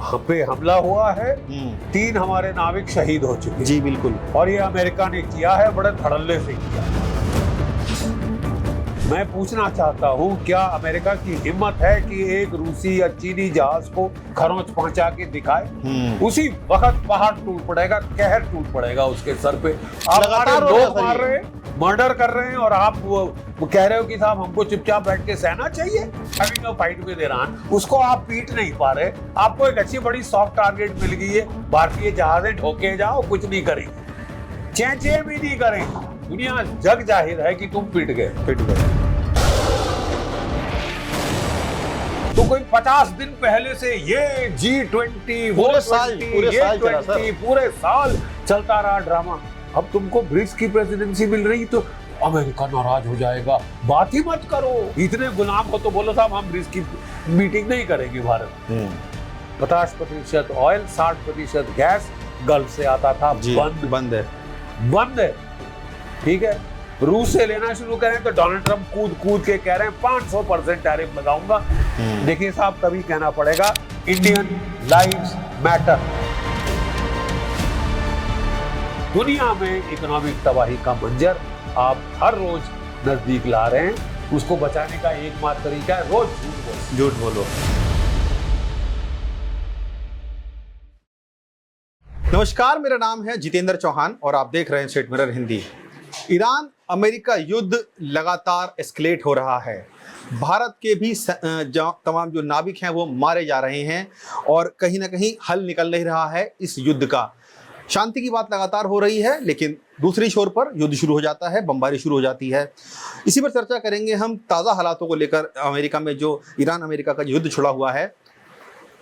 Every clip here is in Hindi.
हम पे हमला हुआ है, 3 हमारे नाविक शहीद हो चुके। जी बिल्कुल। और ये अमेरिका ने किया है, बड़े धड़ल्ले से किया। मैं पूछना चाहता हूँ, क्या अमेरिका की हिम्मत है कि एक रूसी या चीनी जहाज को खरोंच पहुंचा के दिखाए? उसी वक्त पहाड़ टूट पड़ेगा, कहर टूट पड़ेगा उसके सर पे। आप हमारे लोग मार रहे हैं, मर्डर कर रहे हैं, और आप वो कह रहे हो कि साहब हमको चुपचाप बैठ के सहना चाहिए। Having a fight with Iran, उसको आप पीट नहीं पा रहे। आपको एक अच्छी बड़ी सॉफ्ट टारगेट मिल गई है, भारतीय जहाजें ठोके जाओ, कुछ नहीं करेंगे, चेंचे भी नहीं करेंगे। दुनिया जग जाहिर है कि तुम पिट गए। तो कोई 50 दिन पहले से ये G20 पूरे साल चलता रहा ड्रामा। अब तुमको ब्रिक्स की प्रेसिडेंसी मिल रही तो अमेरिका नाराज हो जाएगा। बात ही मत करो, इतने गुलाम हो तो बोलो साहब हम ब्रिक्स की मीटिंग नहीं करेंगे। भारत 50% ऑयल, 60% गैस गल्फ से आता था, बंद है। ठीक है, रूस से लेना शुरू करें तो डोनाल्ड ट्रंप कूद के कह रहे हैं 500% टैरिफ लगाऊंगा। देखिए साहब, तभी कहना पड़ेगा इंडियन लाइव्स मैटर। दुनिया में इकोनॉमिक तबाही का मंजर आप हर रोज नजदीक ला रहे हैं। उसको बचाने का एकमात्र तरीका है रोज झूठ बोलो। नमस्कार, मेरा नाम है जितेंद्र चौहान और आप देख रहे हैं state mirror Hindi. Iran America युद्ध लगातार एस्केलेट हो रहा है। भारत के भी तमाम जो नाविक हैं वो मारे जा रहे हैं और कहीं ना कहीं हल निकल नहीं रहा है इस युद्ध का। शांति की बात लगातार हो रही है, लेकिन दूसरी छोर पर युद्ध शुरू हो जाता है, बमबारी शुरू हो जाती है। इसी पर चर्चा करेंगे हम ताज़ा हालातों को लेकर। अमेरिका में जो ईरान अमेरिका का युद्ध छिड़ा हुआ है,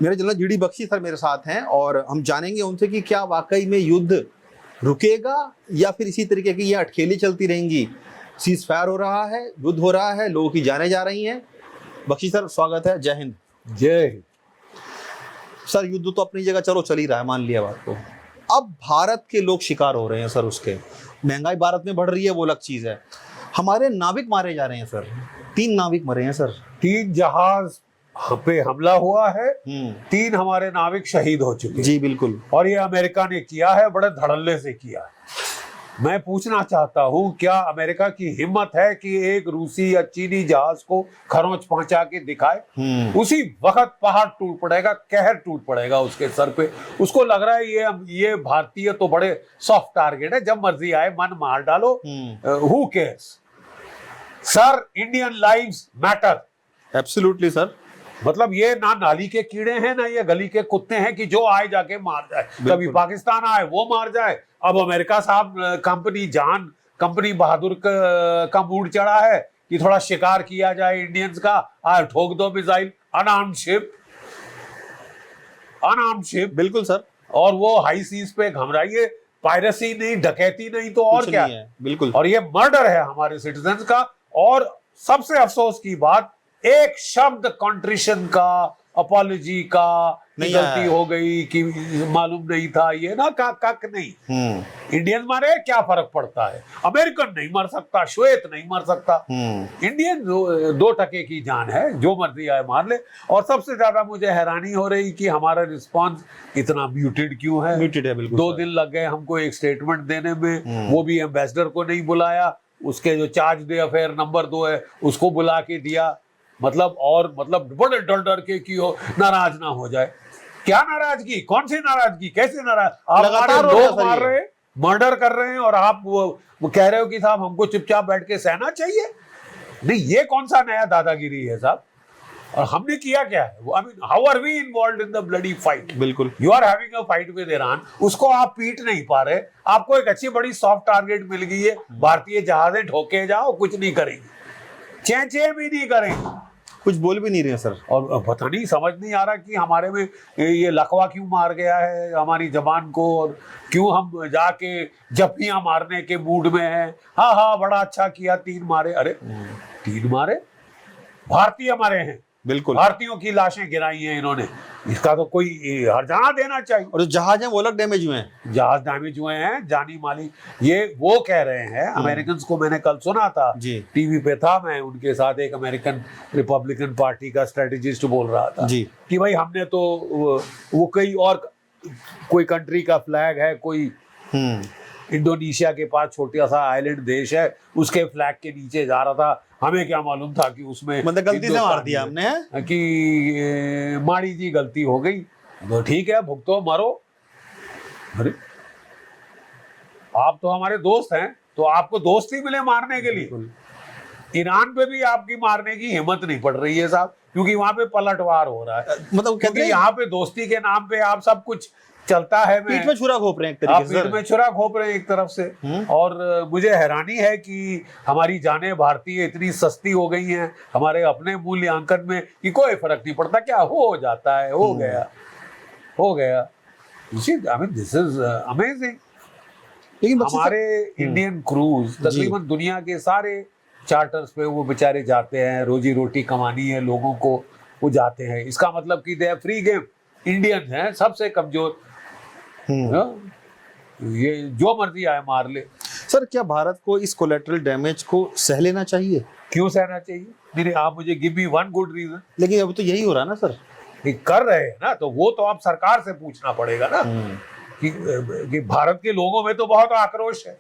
मेरे जनरल जीडी बख्शी सर मेरे साथ हैं और हम जानेंगे उनसे कि क्या वाकई में युद्ध रुकेगा या फिर इसी तरीके की ये अटखेली चलती रहेंगी। सीज फायर हो रहा है, युद्ध हो रहा है, लोगों की जानें जा रही हैं। बख्शी सर स्वागत है, जय हिंद। जय हिंद। सर युद्ध तो अपनी जगह चलो चल ही रहा है, मान लिया बात को। अब भारत के लोग शिकार हो रहे हैं सर, उसके महंगाई भारत में बढ़ रही है, वो अलग चीज है। हमारे नाविक मारे जा रहे हैं सर, 3 नाविक मरे हैं सर। 3 जहाज पे हमला हुआ है, 3 हमारे नाविक शहीद हो चुके। जी बिल्कुल। और ये अमेरिका ने किया है, बड़े धड़ल्ले से किया है। मैं पूछना चाहता हूं, क्या अमेरिका की हिम्मत है कि एक रूसी या चीनी जहाज को खरोंच पहुंचा के दिखाए? उसी वक्त पहाड़ टूट पड़ेगा, कहर टूट पड़ेगा उसके सर पे। उसको लग रहा है ये भारतीय तो बड़े सॉफ्ट टारगेट है, जब मर्जी आए मन मार डालो, who cares. Sir, Indian lives matter. Absolutely sir. मतलब ये ना नाली के कीड़े हैं ना ये गली के कुत्ते हैं कि जो आए जाके मार जाए। कभी पाकिस्तान आए वो मार जाए। अब अमेरिका साहब कंपनी बहादुर का मूड चढ़ा है कि थोड़ा शिकार किया जाए इंडियंस का। ठोक दो मिसाइल, अनआर्म्ड शिप। बिल्कुल सर। और वो हाई सीज पे घमराइए, पायरेसी नहीं, डकैती नहीं तो और क्या है। बिल्कुल। और ये मर्डर है हमारे सिटीजन्स का। और सबसे अफसोस की बात, एक शब्द कंट्रिशन का, अपॉलॉजी का, गलती हो गई कि मालूम नहीं था, ये ना कक नहीं। इंडियन मारे क्या फर्क पड़ता है? अमेरिकन नहीं मर सकता, श्वेत नहीं मर सकता। इंडियन 2% की जान है, जो मर्जी आए मार ले। और सबसे ज्यादा मुझे हैरानी हो रही कि हमारा रिस्पांस इतना म्यूटेड क्यों है। म्यूटेड है बिल्कुल। 2 दिन लग गए हमको एक स्टेटमेंट देने में, वो भी एम्बेसडर को नहीं बुलाया, उसके जो चार्ज दे अफेयर नंबर 2 है उसको बुला के दिया। मतलब बड़े डर के कि हो नाराज ना हो जाए। क्या नाराजगी? कौन सी नाराजगी? कैसे नाराज? आप हमारे लोग मार रहे हैं, मर्डर कर रहे हैं, और आप वो कह रहे हो कि साहब हमको चुपचाप बैठ के सहना चाहिए। नहीं, ये कौन सा नया दादागिरी है साहब? और हमने किया क्या है? I mean, how are we involved in the bloody fight? बिल्कुल। You are having a fight with Iran, उसको आप पीट नहीं पा रहे। आपको एक अच्छी बड़ी सॉफ्ट टारगेट मिल गई है, भारतीय जहाजें ठोके जाओ, कुछ नहीं करेंगे, चेंचे भी नहीं करेंगे, कुछ बोल भी नहीं रहे सर। और पता नहीं, समझ नहीं आ रहा कि हमारे में ये लकवा क्यों मार गया है हमारी जबान को, और क्यों हम जाके जफ्फियां मारने के मूड में हैं। हाँ, बड़ा अच्छा किया, 3 मारे। अरे 3 मारे, भारतीय मारे हैं, बिल्कुल। भारतीयों की लाशें गिराई हैं इन्होंने, इसका तो कोई हर्जाना देना चाहिए। और जो जहाज है वो अलग डैमेज हुए हैं। जहाज डैमेज हुए हैं, जानी माली। ये वो कह रहे हैं अमेरिकन को, मैंने कल सुना था जी। टीवी पे था, मैं उनके साथ, एक अमेरिकन रिपब्लिकन पार्टी का स्ट्रेटेजिस्ट बोल रहा था जी। कि भाई हमने तो वो कोई कंट्री का फ्लैग है, कोई इंडोनेशिया के पास छोटा सा आइलैंड देश है, उसके फ्लैग के नीचे जा रहा था, हमें क्या मालूम था कि उसमें मतलब गलती से मार दिया हमने कि माड़ी जी गलती हो गई, तो ठीक है भुगतो मरो। अरे आप तो हमारे दोस्त हैं, तो आपको दोस्त ही मिले मारने के लिए। ईरान पे भी आपकी मारने की हिम्मत नहीं पड़ रही है साहब, क्योंकि वहां पे पलटवार हो रहा है। मतलब क्योंकि यहाँ पे दोस्ती के नाम पे आप सब कुछ चलता है, पीठ में छुरा घोंप रहे हैं एक तरीके आप से। पीठ में छुरा घोंप रहे हैं एक तरफ से। और मुझे हैरानी है कि हमारी जानें भारतीय इतनी सस्ती हो गई हैं हमारे अपने मूल्यांकन में कि कोई फर्क नहीं पड़ता, क्या हो जाता है, हो गया। This is amazing. लेकिन हमारे इंडियन क्रूज तकरीबन दुनिया के सारे चार्टर्स पे वो बेचारे जाते हैं, रोजी रोटी कमानी है लोगों को, वो जाते हैं। इसका मतलब कि दे फ्री गेम। इंडियन हैं सबसे कमजोर, ये जो मर्जी आए मार ले। सर क्या भारत को इस कोलेटरल डैमेज को सह लेना चाहिए? क्यों सहना चाहिए? नहीं, आप मुझे give me one good reason. लेकिन अब तो यही हो रहा है ना सर। कर रहे हैं ना, तो वो तो आप सरकार से पूछना पड़ेगा ना कि भारत के लोगों में तो बहुत आक्रोश है।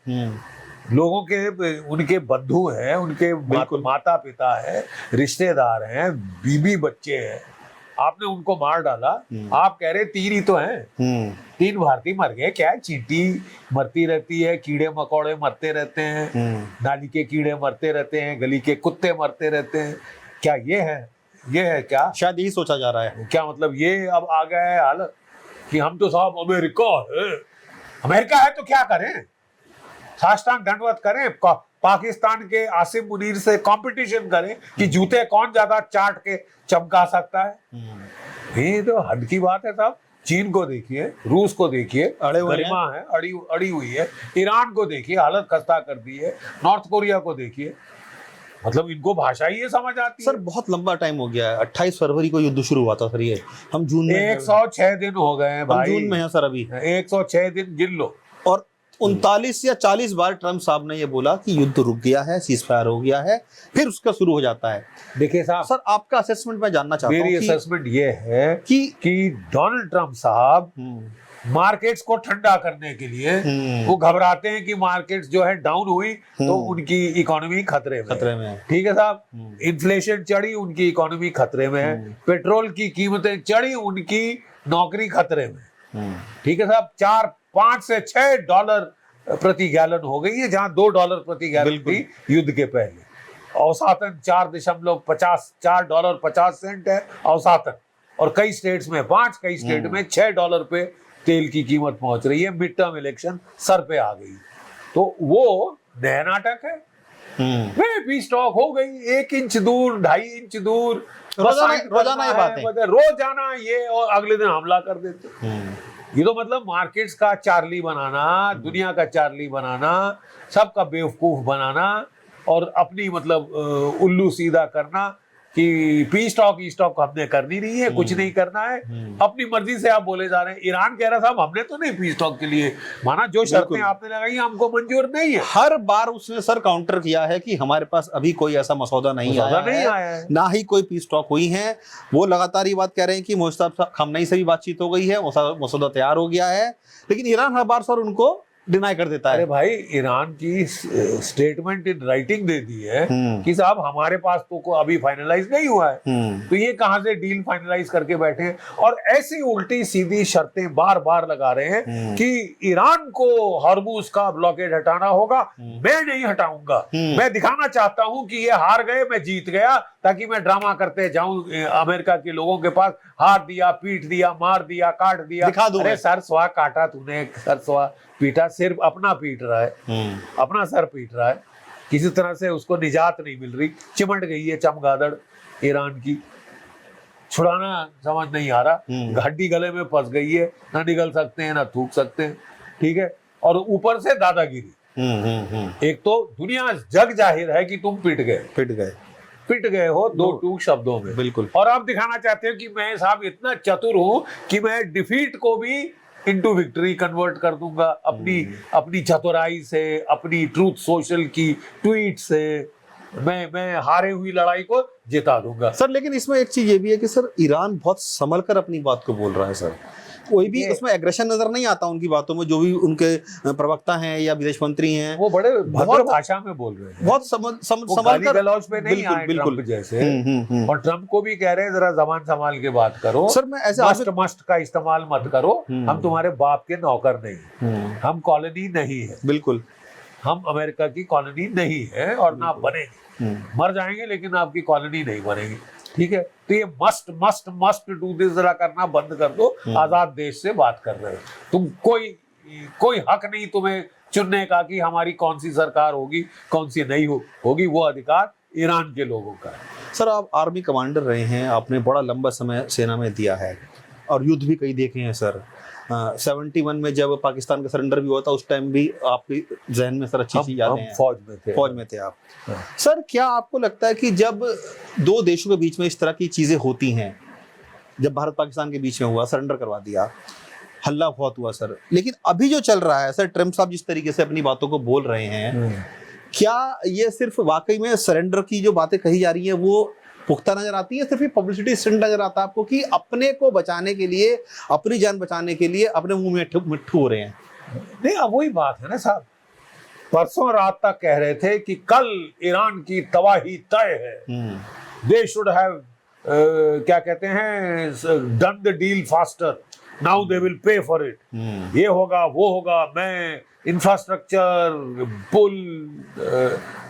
लोगों के, उनके बंधु हैं, उनके माता पिता है, रिश्तेदार हैं, बीबी बच्चे हैं, आपने उनको मार डाला। आप कह रहे 3 ही तो हैं, 3 भारतीय मर गए, क्या चींटी मरती रहती है, कीड़े मकोड़े मरते रहते हैं, नाली के कीड़े मरते रहते हैं, गली के कुत्ते मरते रहते हैं, क्या ये है क्या? शायद यही सोचा जा रहा है। क्या मतलब ये अब आ गया है हालत कि हम तो साहब अमेरिका है तो क्या करें, साष्टांग दंडवत करें, पाकिस्तान के आसिम मुनीर से कंपटीशन करें कि जूते कौन ज्यादा चाट के चमका सकता है। ये तो हद की बात है साहब। चीन को देखिए, रूस को देखिए, गरिमा है, अड़ी हुई है। ईरान को देखिए, हालत खस्ता कर दी है। नॉर्थ कोरिया को देखिए, मतलब इनको भाषा ही ये समझ आती है। सर बहुत लंबा टाइम हो गया है, 28 फरवरी को युद्ध शुरू हुआ था सर, ये हम जून में 106 दिन हो गए हैं भाई, जून में है सर अभी। 106 दिन गिन लो। और 39 या 40 बार ट्रम्प साहब ने ये बोला कि युद्ध रुक गया है, सीज फायर हो गया है, फिर उसका शुरू हो जाता है। देखिए साहब, सर आपका असेसमेंट मैं जानना चाहता हूं। मेरी असेसमेंट ये है कि डोनाल्ड ट्रम्प साहब मार्केट्स को ठंडा करने के लिए वो घबराते हैं कि मार्केट्स जो है डाउन हुई तो उनकी इकोनॉमी खतरे में है। ठीक है साहब, इन्फ्लेशन चढ़ी, उनकी इकोनॉमी खतरे में है। पेट्रोल की कीमतें चढ़ी, उनकी नौकरी खतरे में। ठीक है साहब, 5 से 6 डॉलर प्रति गैलन हो गई है, जहां $2 प्रति गैलन थी युद्ध के पहले। औसतन $4.50 है औसतन, और कई स्टेट्स में 5, कई स्टेट में $6 पे तेल की कीमत पहुंच रही है। मिड टर्म इलेक्शन सर पे आ गई, तो वो नया नाटक है। भी स्टॉक हो गई 1 इंच दूर, 2.5 इंच दूर, रोजाना ये बात है, रोजाना ये, और अगले दिन हमला कर देते। ये तो मतलब मार्केट्स का चार्ली बनाना, दुनिया का चार्ली बनाना, सबका बेवकूफ बनाना, और अपनी मतलब उल्लू सीधा करना कि पी स्टॉक ई स्टॉक हमने करनी नहीं है, कुछ नहीं करना है, अपनी मर्जी से आप बोले जा रहे हैं। ईरान कह रहा साहब हमने तो नहीं पी स्टॉक के लिए माना, जो शर्तें आपने लगाई हमको मंजूर नहीं है। हर बार उसने सर काउंटर किया है कि हमारे पास अभी कोई ऐसा मसौदा नहीं आया है, ना ही कोई पी स्टॉक हुई है। वो लगातार ये बात कह रहे हैं कि मोहसिन खमनई से भी बातचीत हो गई है, मसौदा तैयार हो गया है, लेकिन ईरान हर बार सर उनको डिनाई कर देता है। अरे भाई, ईरान की स्टेटमेंट इन राइटिंग दे दी है कि साहब हमारे पास तो अभी फाइनलाइज नहीं हुआ है, तो ये कहां से डील फाइनलाइज करके बैठे हैं। और ऐसी उल्टी सीधी शर्तें बार बार लगा रहे हैं कि ईरान को हॉर्मुज का ब्लॉकेड हटाना होगा, मैं नहीं हटाऊंगा, मैं दिखाना चाहता हूं कि ये हार गए, मैं जीत गया, ताकि मैं ड्रामा करते जाऊं अमेरिका के लोगों के पास, हार दिया, पीट दिया, मार दिया, काट दिया। अरे सर स्वा काटा तूने, सर स्वा पीटा, सिर्फ अपना पीट रहा है, अपना सर पीट रहा है, किसी तरह से उसको निजात नहीं मिल रही, चिमट गई है चमगादड़ ईरान की, छुड़ाना समझ नहीं आ रहा, हड्डी गले में फंस गई है, ना निगल सकते हैं ना थूक सकते हैं। ठीक है, और ऊपर से दादागिरी। एक तो दुनिया जग जाहिर है कि तुम पिट गए, पिट गए हो दो टूक शब्दों में। बिल्कुल। और आप दिखाना चाहते हो कि मैं साहब इतना चतुर हूं कि मैं डिफीट को भी इनटू विक्ट्री कन्वर्ट कर दूंगा अपनी चतुराई से, अपनी ट्रूथ सोशल की ट्वीट से मैं हारे हुई लड़ाई को जिता दूंगा। सर लेकिन इसमें एक चीज ये भी है कि सर ईरान बहुत संभल कर अपनी बात को बोल रहा है सर, कोई भी उसमें एग्रेशन नजर नहीं आता उनकी बातों में। जो भी उनके प्रवक्ता हैं या विदेश मंत्री हैं वो बड़े भद्र भाषा में बोल रहे हैं, बहुत संभल कर, गलौज पे नहीं आए ट्रम्प जैसे। और ट्रम्प को भी कह रहे हैं जरा जबान संभाल के बात करो सर। मैं ऐसे मस्ट का इस्तेमाल मत करो, हम तुम्हारे बाप के नौकर नहीं, हम कॉलोनी नहीं है, बिल्कुल हम अमेरिका की कॉलोनी नहीं है और ना बनेगी, मर जाएंगे लेकिन आपकी कॉलोनी नहीं बनेगी, ठीक है। तो ये मस्ट डू दिस जरा करना बंद कर दो। आजाद देश से बात कर रहे हो तुम, कोई हक नहीं तुम्हें चुनने का कि हमारी कौन सी सरकार होगी कौन सी नहीं होगी, वो अधिकार ईरान के लोगों का है। सर आप आर्मी कमांडर रहे हैं, आपने बड़ा लंबा समय सेना में दिया है और युद्ध भी कई देखे हैं सर। 71 में जब पाकिस्तान का सरेंडर भी हुआ था उस टाइम भी आपके जहन में सर अच्छी यादें हैं। फौज में थे आप। सर क्या आपको लगता है कि जब दो देशों के बीच में इस तरह की चीजें होती हैं, जब भारत पाकिस्तान के बीच में हुआ, सरेंडर करवा दिया, हल्ला बहुत हुआ सर, लेकिन अभी जो चल रहा है सर, ट्रम्प साहब जिस तरीके से अपनी बातों को बोल रहे हैं, क्या ये सिर्फ वाकई में सरेंडर की जो बातें कही जा रही है वो पुख्ता नजर आती है, सिर्फ पब्लिसिटी स्टंट नजर आता है आपको कि अपने को बचाने के लिए, अपनी जान बचाने के लिए अपने मुंह में मिट्ठू हो रहे हैं? नहीं, अब वही बात है ना साहब, परसों रात तक कह रहे थे कि कल ईरान की तबाही तय है, दे शुड हैव क्या कहते हैं, done the deal faster, now they will pay for it, ये होगा वो होगा, मैं इंफ्रास्ट्रक्चर, पुल,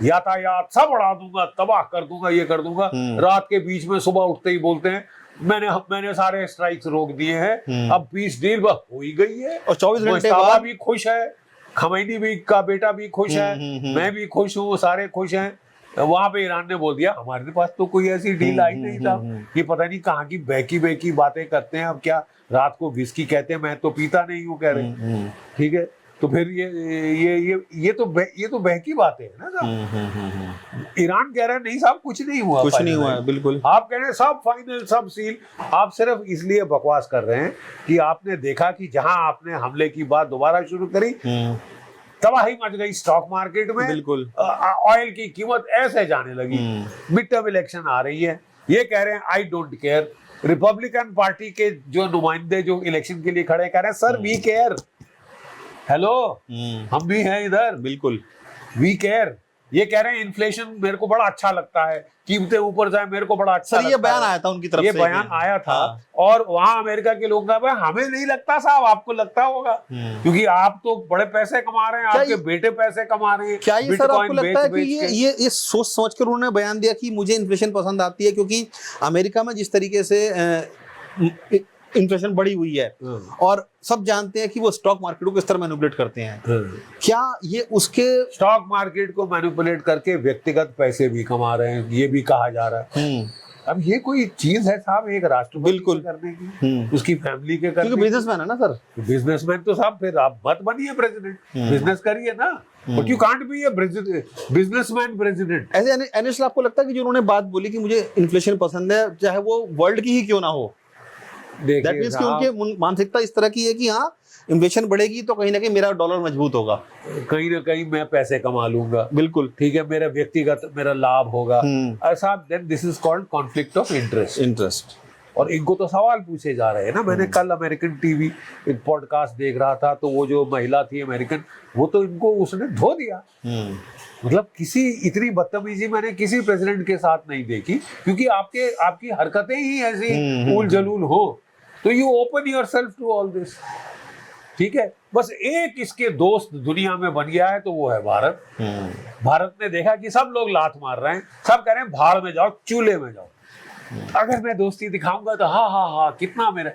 यातायात सब उड़ा दूंगा, तबाह कर दूंगा, ये कर दूंगा। रात के बीच में सुबह उठते ही बोलते हैं मैंने सारे स्ट्राइक्स रोक दिए हैं, अब पीस डील हो ही गई है। और 24 घंटे बाद भी खुश है, खमैनी भी का बेटा भी खुश है, मैं भी खुश हूँ, सारे खुश हैं। वहां पे ईरान ने बोल दिया हमारे पास तो कोई ऐसी डील आई नहीं था, ये पता नहीं कहाँ की बहकी बातें करते हैं, अब क्या रात को विस्की कहते हैं, मैं तो पीता नहीं हूँ कह रहे, ठीक है। तो फिर ये तो बहकी बातें है ना साहब। ईरान कह रहा है नहीं साहब कुछ नहीं हुआ, कुछ नहीं हुआ, बिल्कुल। आप कह रहे हैं सब फाइनल, सब सील। आप सिर्फ इसलिए बकवास कर रहे हैं कि आपने देखा कि जहां आपने हमले की बात दोबारा शुरू करी, तबाही मच गई स्टॉक मार्केट में, बिल्कुल। ऑयल की कीमत ऐसे जाने लगी। मिड टर्म इलेक्शन आ रही है, ये कह रहे हैं I don't care. Republican party के जो नुमाइंदे जो इलेक्शन के लिए खड़े कह रहे हैं सर वी केयर, हेलो हम भी हैं इधर, बिल्कुल वी केयर। ये कह रहे हैं इन्फ्लेशन मेरे को बड़ा अच्छा लगता है, कीमतें ऊपर जाए मेरे को बड़ा अच्छा सर, ये बयान आया था उनकी तरफ से, ये बयान आया था। और वहां अमेरिका के लोगों का हमें नहीं लगता साहब, आपको लगता होगा क्योंकि आप तो बड़े पैसे कमा रहे हैं, आपके बेटे पैसे कमा रहे हैं। क्या ये सर आपको लगता है कि ये सोच समझ कर उन्होंने बयान दिया कि मुझे इन्फ्लेशन पसंद आती है, क्योंकि अमेरिका में जिस तरीके से इन्फ्लेशन बढ़ी हुई है और सब जानते हैं कि वो स्टॉक मार्केट को किस तरह मैनिपुलेट करते हैं, क्या ये उसके स्टॉक मार्केट को मैनिपुलेट करके व्यक्तिगत पैसे भी कमा रहे हैं, ये भी कहा जा रहा है। अब ये कोई चीज है साहब एक राष्ट्रपति बिल्कुल करने की, उसकी फैमिली के करने की? बिजनेसमैन है ना सर, बिजनेसमैन तो साहब फिर आप मत बनिए प्रेसिडेंट, बिजनेस करिए ना, but you can't be a businessman president. ऐसे अनिश, आपको लगता है कि जो उन्होंने बात बोली कि मुझे इन्फ्लेशन पसंद है, चाहे वो वर्ल्ड की ही क्यों ना हो, दैट मींस कि उनकी मानसिकता इस तरह की है कि हाँ इन्फ्लेशन बढ़ेगी तो कहीं ना कहीं मेरा डॉलर मजबूत होगा, कहीं ना कहीं मैं पैसे कमा लूंगा, बिल्कुल ठीक है, मेरा व्यक्तिगत मेरा लाभ होगा ऐसा। Then this is called conflict of interest. और इनको तो सवाल पूछे जा रहे हैं ना। मैंने कल अमेरिकन टीवी एक पॉडकास्ट देख रहा था, तो वो जो महिला थी अमेरिकन, वो तो इनको उसने धो दिया। मतलब किसी इतनी बदतमीजी मैंने किसी प्रेसिडेंट के साथ नहीं देखी, क्योंकि आपकी हरकतें ही ऐसी उल जलूल हो, तो you open yourself to all this, ठीक है। बस एक इसके दोस्त दुनिया में बन गया है, तो वो है भारत। भारत ने देखा कि सब लोग लात मार रहे हैं, सब कह रहे हैं भाड़ में जाओ, चूल्हे में जाओ, अगर मैं दोस्ती दिखाऊंगा तो हाँ कितना मेरा।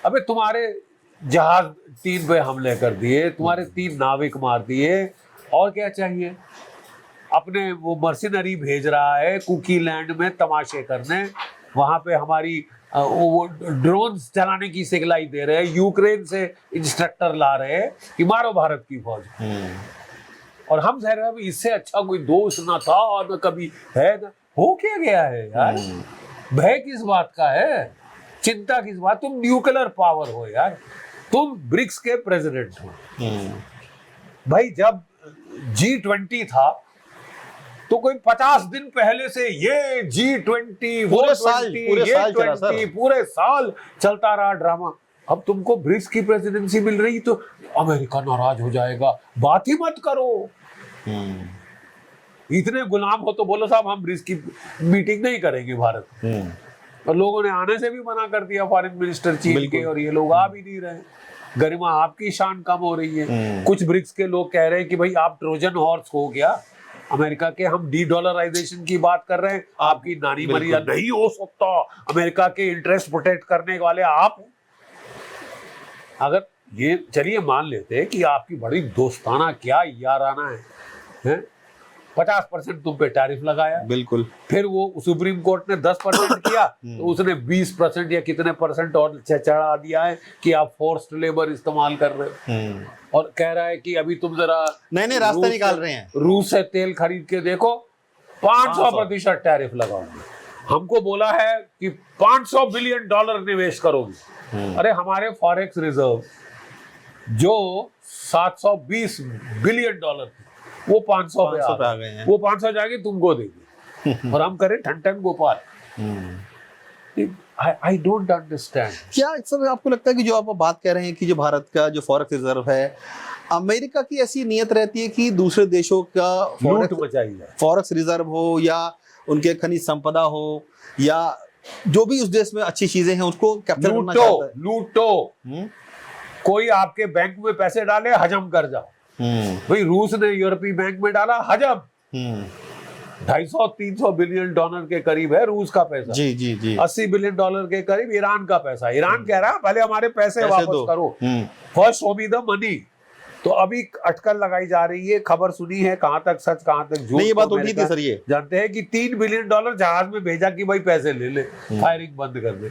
अबे तुम्हारे जहाज 3 पे हमले कर दिए, तुम्हारे 3 नाविक मार दिए, और क्या चाहिए। अपने वो मर्सिनरी भेज रहा है कुकी लैंड में तमाशे करने, वहां पे हमारी वो ड्रोन्स चलाने की सिखलाई दे रहे हैं, यूक्रेन से इंस्ट्रक्टर ला रहे हैं कि मारो भारत की फौज। और हम कह रहे हैं इससे अच्छा कोई दोस्त ना था और न कभी है ना। हो क्या गया है यार? भय किस बात का है, चिंता किस बात? तुम न्यूक्लियर पावर हो यार, तुम ब्रिक्स के प्रेसिडेंट हो भाई। जब G20 था तो कोई 50 दिन पहले से ये G20 पूरे साल पूरे साल चलता रहा ड्रामा। अब तुमको ब्रिक्स की प्रेसिडेंसी मिल रही तो अमेरिका नाराज हो जाएगा, बात ही मत करो। इतने गुलाम हो तो बोलो साहब हम ब्रिक्स की मीटिंग नहीं करेंगे भारत। और लोगों ने आने से भी मना कर दिया, फॉरेन मिनिस्टर चीन के, और ये लोग आ भी नहीं रहे। गरिमा आपकी शान कम हो रही है। कुछ ब्रिक्स के लोग कह रहे हैं कि भाई आप ट्रोजन हॉर्स हो गया अमेरिका के, हम डी-डॉलराइजेशन की बात कर रहे हैं, आपकी नानी मरिया नहीं हो सकता, अमेरिका के इंटरेस्ट प्रोटेक्ट करने वाले आप हैं। अगर ये चलिए मान लेते हैं कि आपकी बड़ी दोस्ताना क्या याराना है? 50% तुम पे टैरिफ लगाया, बिल्कुल, फिर वो सुप्रीम कोर्ट ने 10% किया तो उसने 20% या कितने परसेंट और चढ़ा दिया है कि आप फोर्स्ड लेबर इस्तेमाल कर रहे हो। और कह रहा है कि अभी तुम जरा नए रास्ते निकाल रहे हैं, रूस से तेल खरीद के देखो, 500% टैरिफ लगाओगे। हमको बोला है कि $500 बिलियन निवेश करोगे। अरे हमारे फॉरेक्स रिजर्व जो $720 बिलियन वो 500 पे आ गए हैं। वो 500 जाके तुमको देंगे और हम करें ठन गोपाल। I don't understand। क्या सर आपको लगता है कि जो आप बात कह रहे हैं कि जो भारत का जो फॉरेक्स रिजर्व है, अमेरिका की ऐसी नीयत रहती है कि दूसरे देशों का फॉरेक्स रिजर्व हो या उनके खनिज संपदा हो या जो भी उस देश में अच्छी चीजें हैं उसको कैप्चर करना चाहता है? लूटो। कोई आपके बैंक में पैसे डाले, हजम कर जाओ। भाई रूस ने यूरोपीय बैंक में डाला, हजम। 250-300 बिलियन डॉलर के करीब है रूस का पैसा। जी जी जी। 80 बिलियन डॉलर के करीब ईरान का पैसा। ईरान कह रहा है पहले हमारे पैसे वापस करो, first show me the money. तो अभी अटकल लगाई जा रही है, खबर सुनी है, कहां तक सच कहां तक झूठ ये बात उठी थी सर। ये जानते हैं कि $3 बिलियन जहाज में भेजा कि भाई पैसे ले ले, फायरिंग बंद कर दे,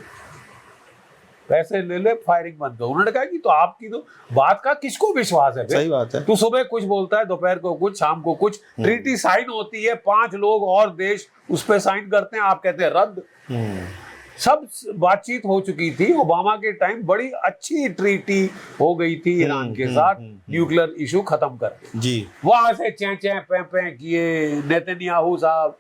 पैसे ले ले, फायरिंग बंद कर। उन्होंने कहा कि तो आपकी तो बात का किसको विश्वास है? सही बात है। तू सुबह कुछ बोलता है, दोपहर को कुछ, शाम को कुछ। ट्रीटी साइन होती है, 5 लोग और देश उस पर साइन करते हैं, आप कहते हैं रद्द। सब बातचीत हो चुकी थी, ओबामा के टाइम बड़ी अच्छी ट्रीटी हो गई थी ईरान के साथ, न्यूक्लियर इशू खत्म करके जी। वहां से चैं पे किए नेतन्याहू साहब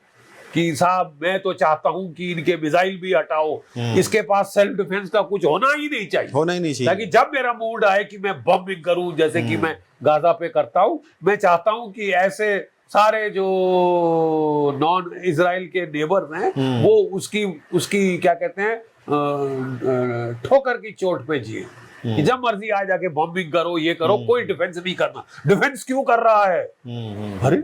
कि साहब मैं तो चाहता हूं कि इनके मिसाइल भी हटाओ, इसके पास सेल्फ डिफेंस का कुछ होना ही नहीं चाहिए, ताकि जब मेरा मूड आए कि मैं बम्बिंग करूं, जैसे कि मैं गाजा पे करता हूं, मैं चाहता हूं कि ऐसे सारे जो नॉन इजराइल के नेबर हैं वो उसकी क्या कहते हैं ठोकर की चोट पे जिए कि जब मर्जी आ जाके बॉम्बिंग करो, ये करो, कोई डिफेंस नहीं करना। डिफेंस क्यों कर रहा है? अरे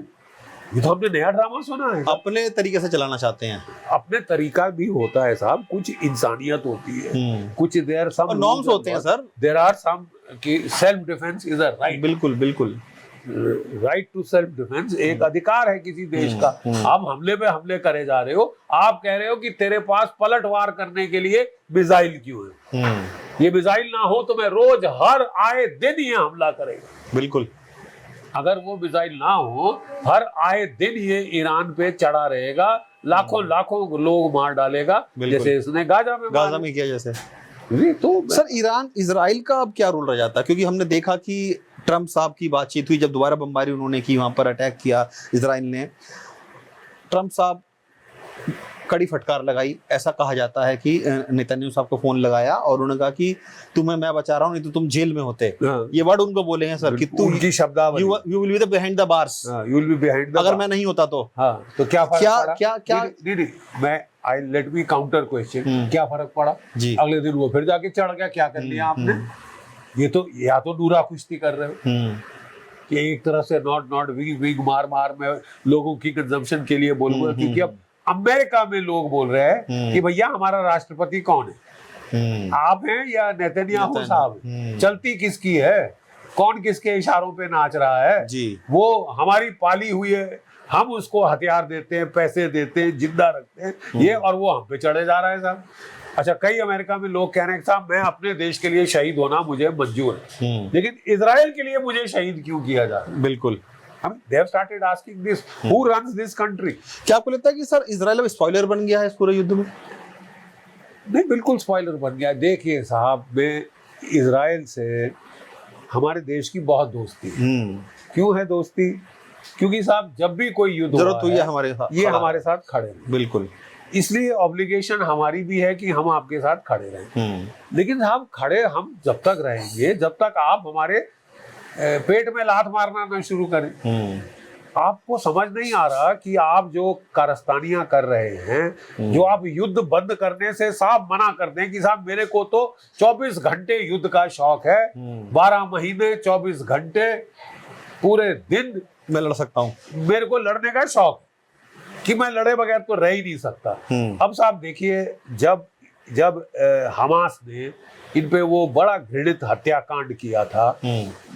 ये तो हमने नया ड्रामा सुना है। अपने तरीके से चलाना चाहते हैं। अपने तरीका भी होता है साहब, कुछ इंसानियत होती है, कुछ देयर सम नॉर्म्स होते हैं सर। देयर आर सम कि self defence is a right. बिल्कुल बिल्कुल, राइट टू सेल्फ डिफेंस एक अधिकार है किसी देश का। आप हमले पे हमले करे जा रहे हो, आप कह रहे हो कि तेरे पास पलटवार करने के लिए मिसाइल क्यों है? ये मिसाइल ना हो तो मैं रोज हर आए दिन ये हमला करेगा। बिल्कुल, अगर वो मिसाइल ना हो, हर आए दिन ये ईरान पे चढ़ा रहेगा, लाखों लोग मार डालेगा, जैसे इसने गाजा में किया जैसे। तो सर ईरान इजराइल का अब क्या रोल रह जाता है? क्योंकि हमने देखा कि ट्रम्प साहब की बातचीत हुई, जब दोबारा बमबारी उन्होंने की, वहां पर अटैक किया इजराइल ने, ट्रम्प साहब कड़ी फटकार लगाई। ऐसा कहा जाता है कि नेतन्याहू साहब को फोन लगाया और उन्होंने कहा कि तुम्हें मैं बचा रहा हूं, नहीं तो तुम जेल में होते। ये वर्ड उनको बोले हैं सर कि तू उनकी शब्दावली, you will be behind the bars, you will be behind the, अगर मैं नहीं होता तो। तो क्या नहीं, मैं I let me counter question, क्या फर्क पड़ा जी? अगले दिन वो फिर जाके चढ़ गया, क्या कर लिया आपने? ये तो या तो दूरा कुश्ती कर रहे हो कि एक तरह से नॉट विग मार मैं लोगों की कंजम्पशन के लिए बोलूंगा, क्योंकि अब अमेरिका में लोग बोल रहे हैं कि भैया हमारा राष्ट्रपति कौन है, आप हैं या नेतन्याहू साहब? चलती किसकी है, कौन किसके इशारों पे नाच रहा है जी? वो हमारी पाली हुई है, हम उसको हथियार देते हैं, पैसे देते हैं, जिंदा रखते हैं ये, और वो हम पे चढ़े जा रहा है साहब। अच्छा, कई अमेरिका में लोग कह रहे हैं साहब मैं अपने देश के लिए शहीद होना मुझे मंजूर है, लेकिन इजराइल के लिए मुझे शहीद क्यों किया जा रहा है? बिल्कुल, they have started asking this, who runs this country? क्या आपको लगता है कि सर इजराइल अब स्पॉइलर बन गया है इस पूरे युद्ध में? नहीं, बिल्कुल स्पॉइलर बन गया। देखिए साहब, मैं इजराइल से हमारे देश की बहुत दोस्ती है। क्यों है दोस्ती? क्योंकि साहब जब भी कोई युद्ध जरूरत हुई है हमारे हमारे साथ खड़े हैं। बिल्कुल, इसलिए ऑब्लिगेशन हमारी भी है कि हम आपके साथ खड़े रहें। लेकिन साहब खड़े हम जब तक रहेंगे जब तक आप हमारे पेट में लात मारना ना शुरू करें। आपको समझ नहीं आ रहा कि आप जो कारस्तानियां कर रहे हैं, जो आप युद्ध बंद करने से साहब मना कर दें कि साहब मेरे को तो 24 घंटे युद्ध का शौक है, 12 महीने 24 घंटे पूरे दिन मैं लड़ सकता हूँ, मेरे को लड़ने का शौक कि मैं लड़े बगैर तो रह ही नहीं सकता। अब साहब देखिए, जब हमास ने इन पे वो बड़ा घृणित हत्याकांड किया था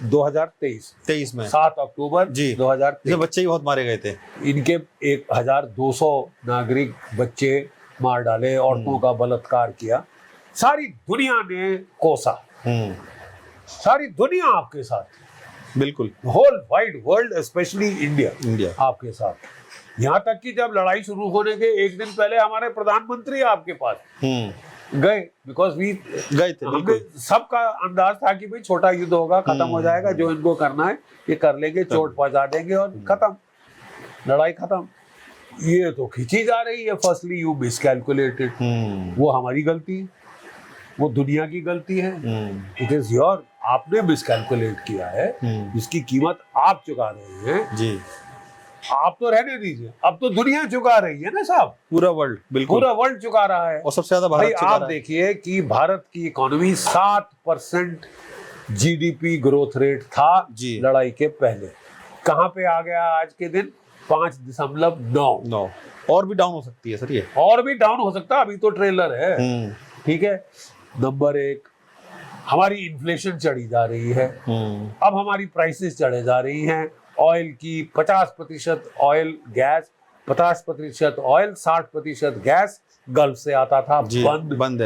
2023 में 7 अक्टूबर 2023, बच्चे ही बहुत मारे गए थे। इनके 1200 नागरिक बच्चे मार डाले, औरतों का बलात्कार किया। सारी दुनिया ने कोसा, सारी दुनिया आपके साथ, बिल्कुल whole wide world, specially India आपके साथ। यहाँ तक कि जब लड़ाई शुरू होने के एक दिन पहले हमारे प्रधानमंत्री आपके पास गए, बिकॉज गए थे। सबका अंदाज था कि भाई छोटा युद्ध होगा, खत्म हो जाएगा, जो इनको करना है ये कर लेंगे, चोट पहुंचा देंगे और खत्म, लड़ाई खत्म। ये तो खींची जा रही है। फर्स्टली यू मिसकैलकुलेटेड, वो हमारी गलती है, वो दुनिया की गलती है। इट इज योर, आपने मिसकैलकुलेट किया है, जिसकी कीमत आप चुका रहे हैं जी। आप तो रहने दीजिए, अब तो दुनिया चुका रही है ना साहब, पूरा वर्ल्ड, बिल्कुल पूरा वर्ल्ड चुका रहा है। और सबसे ज्यादा भारत चुका रहा है। आप देखिए कि भारत की इकोनॉमी 7% जीडीपी ग्रोथ रेट था जी लड़ाई के पहले, कहां पे आ गया आज के दिन? 5.9। और भी डाउन हो सकती है सर, ये और भी डाउन हो सकता है, अभी तो ट्रेलर है। ठीक है। नंबर 1, हमारी इन्फ्लेशन चढ़ी जा रही है। अब हमारी प्राइसेस चढ़े जा रही हैं। ऑयल की 50% oil gas, 50% oil, 60% gas gulf से आता था, बंद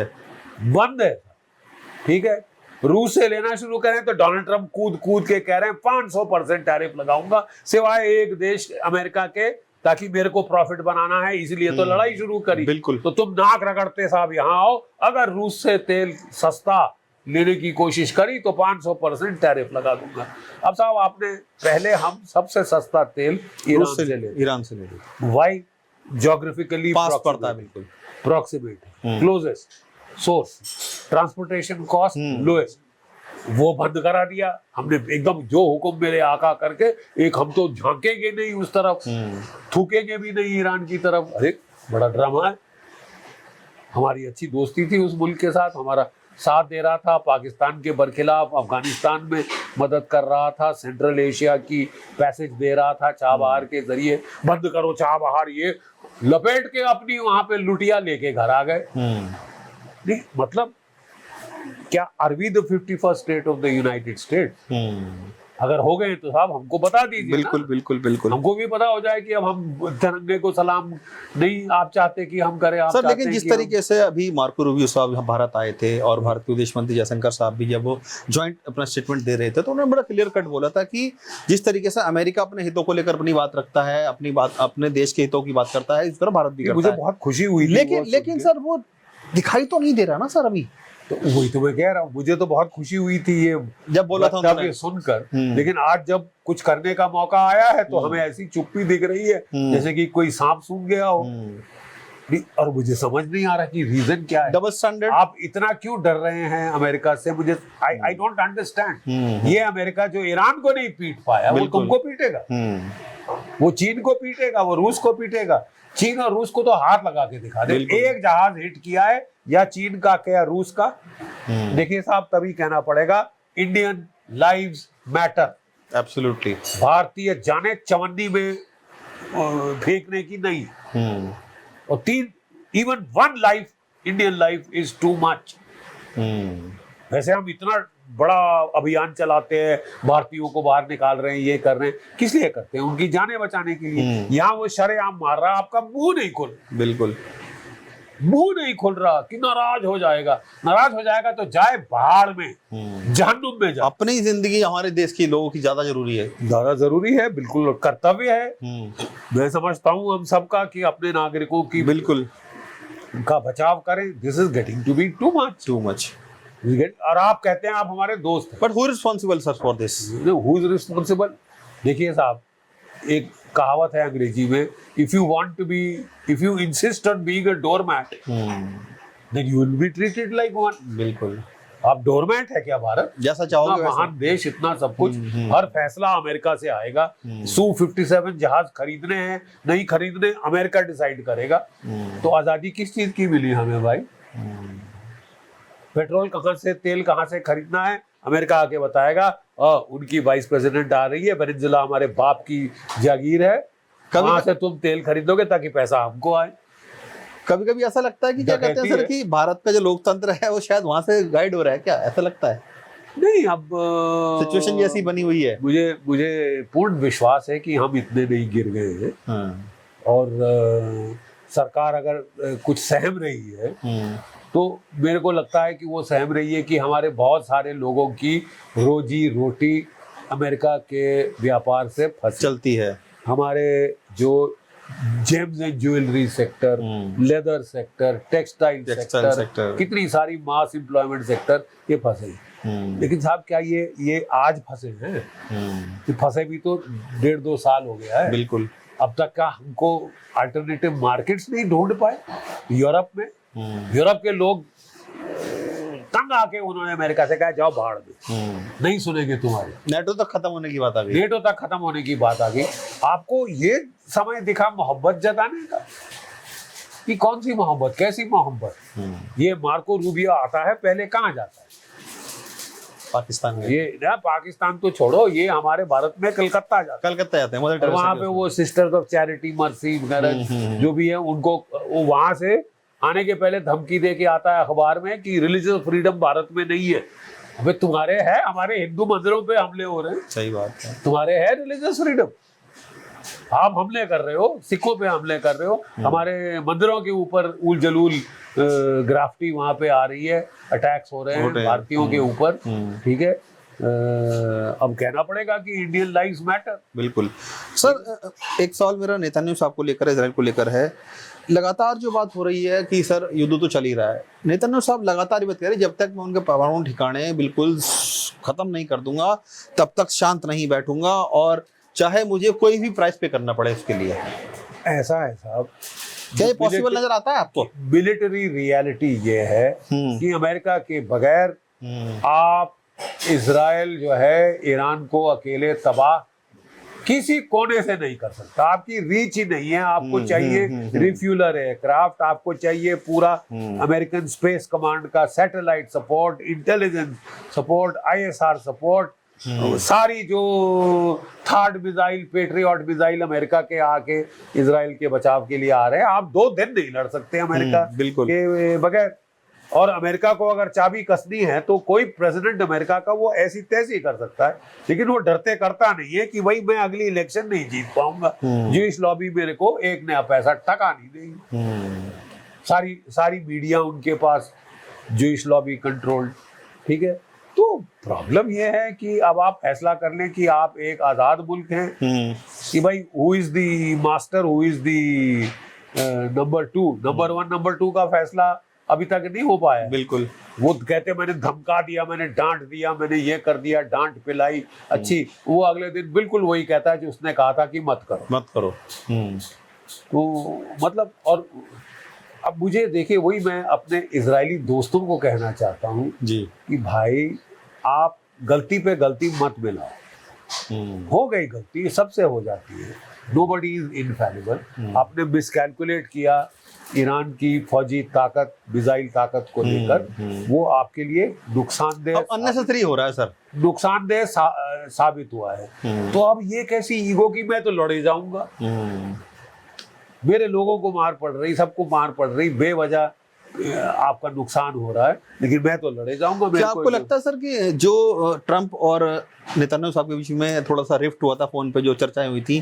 है। ठीक है। रूस से लेना शुरू करें तो डोनाल्ड ट्रंप कूद के कह रहे हैं 500% टैरिफ लगाऊंगा, सिवाय एक देश अमेरिका के, ताकि मेरे को प्रॉफिट बनाना है, इसलिए तो लड़ाई शुरू करी। बिल्कुल। तो तुम नाक रगड़ते साहब यहाँ आओ, अगर रूस से तेल सस्ता लेने की कोशिश करी तो 500% टैरिफ लगा दूंगा। अब साहब आपने पहले हम सबसे सस्ता तेल ईरान से ले लिया। वाई? ज्योग्राफिकली पास पड़ता है, बिल्कुल proximate, closest source, transportation cost lowest, वो बंद करा दिया हमने एकदम, जो हुक्म मेरे आका करके। एक हम तो झांकेंगे नहीं उस तरफ, थूकेंगे भी नहीं ईरान की तरफ। अरे बड़ा ड्रामा है। हमारी अच्छी दोस्ती थी उस मुल्क के साथ, हमारा साथ दे रहा था, पाकिस्तान के बरखिलाफ अफगानिस्तान में मदद कर रहा था, सेंट्रल एशिया की पैसेज दे रहा था चाबहार के जरिए। बंद करो चाबहार, ये लपेट के अपनी वहां पे लुटिया लेके घर आ गए। नहीं मतलब क्या, are we the 51st state of the United States? अगर हो गए तो साहब हमको बता दीजिए। बिल्कुल ना? बिल्कुल बिल्कुल, हमको भी पता हो जाए कि अब हम तिरंगे को सलाम नहीं आप चाहते कि हम करें, आप सर। लेकिन जिस तरीके से अभी मार्को रूबियो साहब यहाँ भारत आए थे और भारत के विदेश मंत्री जयशंकर साहब भी जब वो ज्वाइंट अपना स्टेटमेंट दे रहे थे, तो उन्होंने बड़ा क्लियर कट बोला था कि जिस तरीके से अमेरिका अपने हितों को लेकर अपनी बात रखता है, अपनी बात अपने देश के हितों की बात करता है, इस तरह भारत भी करता है। मुझे बहुत खुशी हुई, लेकिन सर वो दिखाई तो नहीं दे रहा ना सर अभी। तो वही तो मैं कह रहा हूँ, मुझे तो बहुत खुशी हुई थी ये जब बोला था ये सुनकर। लेकिन आज जब कुछ करने का मौका आया है तो हमें ऐसी चुप्पी दिख रही है जैसे कि कोई सांप सूंघ गया हो। और मुझे समझ नहीं आ रहा कि रीजन क्या है। Double standard. आप इतना क्यों डर रहे हैं अमेरिका से? मुझे आई डोंट अंडरस्टैंड। ये अमेरिका जो ईरान को नहीं पीट पाया, वो तुमको पीटेगा, वो चीन को पीटेगा, वो रूस को पीटेगा। चीन और रूस को तो हाथ लगा के दिखा दे, एक जहाज हिट किया है या चीन का क्या रूस का, देखिए साहब तभी कहना पड़ेगा इंडियन लाइव्स मैटर। एब्सोल्युटली। भारतीय जाने चवन्नी में फेंकने की नहीं। और 3 even 1 life, Indian life is too much. वैसे हम इतना बड़ा अभियान चलाते हैं, भारतीयों को बाहर निकाल रहे हैं, ये कर रहे हैं, किस लिए करते हैं? उनकी जानें बचाने के लिए। यहाँ वो शरेआम मार रहा है, आपका मुंह नहीं खोल। बिल्कुल। मुंह नहीं खुल रहा कि नाराज हो जाएगा। नाराज हो जाएगा तो जाए भाड़ में, जहन्नुम में जाए। अपनी जिंदगी हमारे देश के लोगों की ज्यादा जरूरी है। ज्यादा जरूरी है, बिल्कुल कर्तव्य है। मैं समझता हूँ हम सबका कि अपने नागरिकों की बिल्कुल उनका बचाव करें। This is getting to be too much. और आप कहते हैं आप हमारे दोस्त हैं, but who responsible sir for this? Who is responsible? देखिए साहब, एक कहावत है अंग्रेजी में, if you insist on being a doormat then you will be treated like one. बिल्कुल। आप डोरमैट है क्या भारत? जैसा चाहोगे इतना वैसा। महान देश, इतना सब कुछ, हर फैसला अमेरिका से आएगा। Su-57 जहाज खरीदने हैं नहीं खरीदने, अमेरिका डिसाइड करेगा। तो आजादी किस चीज की मिली हमें भाई? पेट्रोल कहाँ से, तेल कहाँ से खरीदना है, अमेरिका आके बताएगा। उनकी वाइस प्रेसिडेंट आ रही है, वेनेजुएला हमारे बाप की जागीर है, कहाँ से तुम तेल खरीदोगे ताकि पैसा हमको आए। कभी कभी ऐसा लगता है कि क्या कहते हैं सर कि भारत का जो लोकतंत्र है वो शायद वहां से गाइड हो रहा है, क्या ऐसा लगता है? नहीं, अब सिचुएशन जैसी बनी हुई है। मुझे पूर्ण विश्वास है कि हम इतने नहीं गिर गए हैं। और सरकार अगर कुछ सहम रही है तो मेरे को लगता है कि वो सहम रही है कि हमारे बहुत सारे लोगों की रोजी रोटी अमेरिका के व्यापार से चलती है। हमारे जो James and jewellery sector, leather sector, textile sector, कितनी सारी मास एम्प्लॉयमेंट सेक्टर ये फंसे। लेकिन साहब क्या ये आज फंसे हैं? ये फंसे भी तो 1.5-2 साल हो गया है। बिल्कुल। अब तक का हमको अल्टरनेटिव मार्केट्स नहीं ढूंढ पाए। यूरोप में यूरोप के लोग तंग आके उन्होंने अमेरिका से कहा जाओ भाड़ में, नहीं सुनेंगे तुम्हारे। नेटो तक खत्म होने की बात आ गई। नेटो तक खत्म होने की बात आ गई। आपको ये समय दिखा मोहब्बत जताने का कि कौन सी मोहब्बत, कैसी मोहब्बत? ये मार्को रूबियो आता है, पहले कहाँ जाता है? पाकिस्तान में। ये ना पाकिस्तान तो छोड़ो, ये हमारे भारत में कलकत्ता जाते हैं। वहाँ पे वो सिस्टर्स ऑफ चैरिटी, मर्सी वगैरह जो भी है, उनको वो वहां से आने के पहले धमकी दे के आता है अखबार में कि रिलीजियस फ्रीडम भारत में नहीं है। अबे तुम्हारे है, हमारे हिंदू मंदिरों पे हमले हो रहे हैं। सही बात है। तुम्हारे है रिलीजियस फ्रीडम, आप हमले कर रहे हो, सिखों पे हमले कर रहे हो, हमारे मंदिरों के ऊपर उल जलूल ग्राफिटी वहां पे आ रही है, अटैक्स हो रहे हैं भारतीयों के ऊपर। ठीक है, अब कहना पड़ेगा कि इंडियन लाइव्स मैटर। बिल्कुल। सर एक सवाल मेरा नेतन्याहू साहब को लेकर, इजराइल को लेकर है। लगातार जो बात हो रही है कि सर युद्ध तो चल ही रहा है, नेतन्याहू साहब लगातार ये बात कह रहे हैं जब तक मैं उनके परमाणु ठिकाने बिल्कुल खत्म नहीं कर दूंगा तब तक शांत नहीं बैठूंगा, और चाहे मुझे कोई भी प्राइस पे करना पड़े उसके लिए। ऐसा है साहब, क्या ये पॉसिबल नजर आता है आपको? मिलिट्री रियलिटी ये है कि अमेरिका के बगैर आप इजराइल जो है ईरान को अकेले तबाह किसी कोने से नहीं कर सकता। आपकी रीच ही नहीं है। आपको चाहिए रिफ्यूलर एयरक्राफ्ट, आपको चाहिए पूरा अमेरिकन स्पेस कमांड का satellite support, intelligence support, ISR support, सारी जो third missile, patriot missile America के आके इजराइल के बचाव के लिए आ रहे हैं। आप 2 दिन नहीं लड़ सकते अमेरिका के बगैर। और अमेरिका को अगर चाबी कसनी है तो कोई प्रेसिडेंट अमेरिका का वो ऐसी तैसी कर सकता है, लेकिन वो डरते करता नहीं है कि भाई मैं अगली इलेक्शन नहीं जीत पाऊंगा। ज्यूइश लॉबी मेरे को एक नया पैसा टका नहीं देगी। सारी मीडिया उनके पास, ज्यूइश लॉबी कंट्रोल्ड। ठीक है, तो प्रॉब्लम ये है कि अब आप फैसला कर लें कि आप एक आजाद मुल्क हैं कि भाई who is the master, who is the number 2, number 1 number 2 का फैसला अभी तक नहीं हो पाया। बिल्कुल। वो कहते मैंने धमका दिया, मैंने डांट दिया, मैंने ये कर दिया, डांट पिलाई अच्छी। वो अगले दिन बिल्कुल वही कहता है जो उसने कहा था कि मत करो। तो मतलब, और अब मुझे देखिए, वही मैं अपने इजरायली दोस्तों को कहना चाहता हूँ जी कि भाई आप गलती पे गलती मत मिलाओ। हो गई गलती, सबसे हो जाती है, नोबडी इज इनफैलिबल। आपने मिसकैलकुलेट किया ईरान की फौजी ताकत, मिसाइल ताकत को लेकर, वो आपके लिए नुकसानदेह, अननेसेसरी हो रहा है सर, नुकसानदेह साबित हुआ है। तो अब ये कैसी ईगो की मैं तो लड़े जाऊंगा, मेरे लोगों को मार पड़ रही, सबको मार पड़ रही बेवजह, आपका नुकसान हो रहा है, लेकिन मैं तो लड़े जाऊंगा। क्या आपको लगता है सर कि जो ट्रम्प और नेतन्याहू साहब के बीच में थोड़ा सा रिफ्ट हुआ था फोन पे, जो चर्चाएं हुई थी,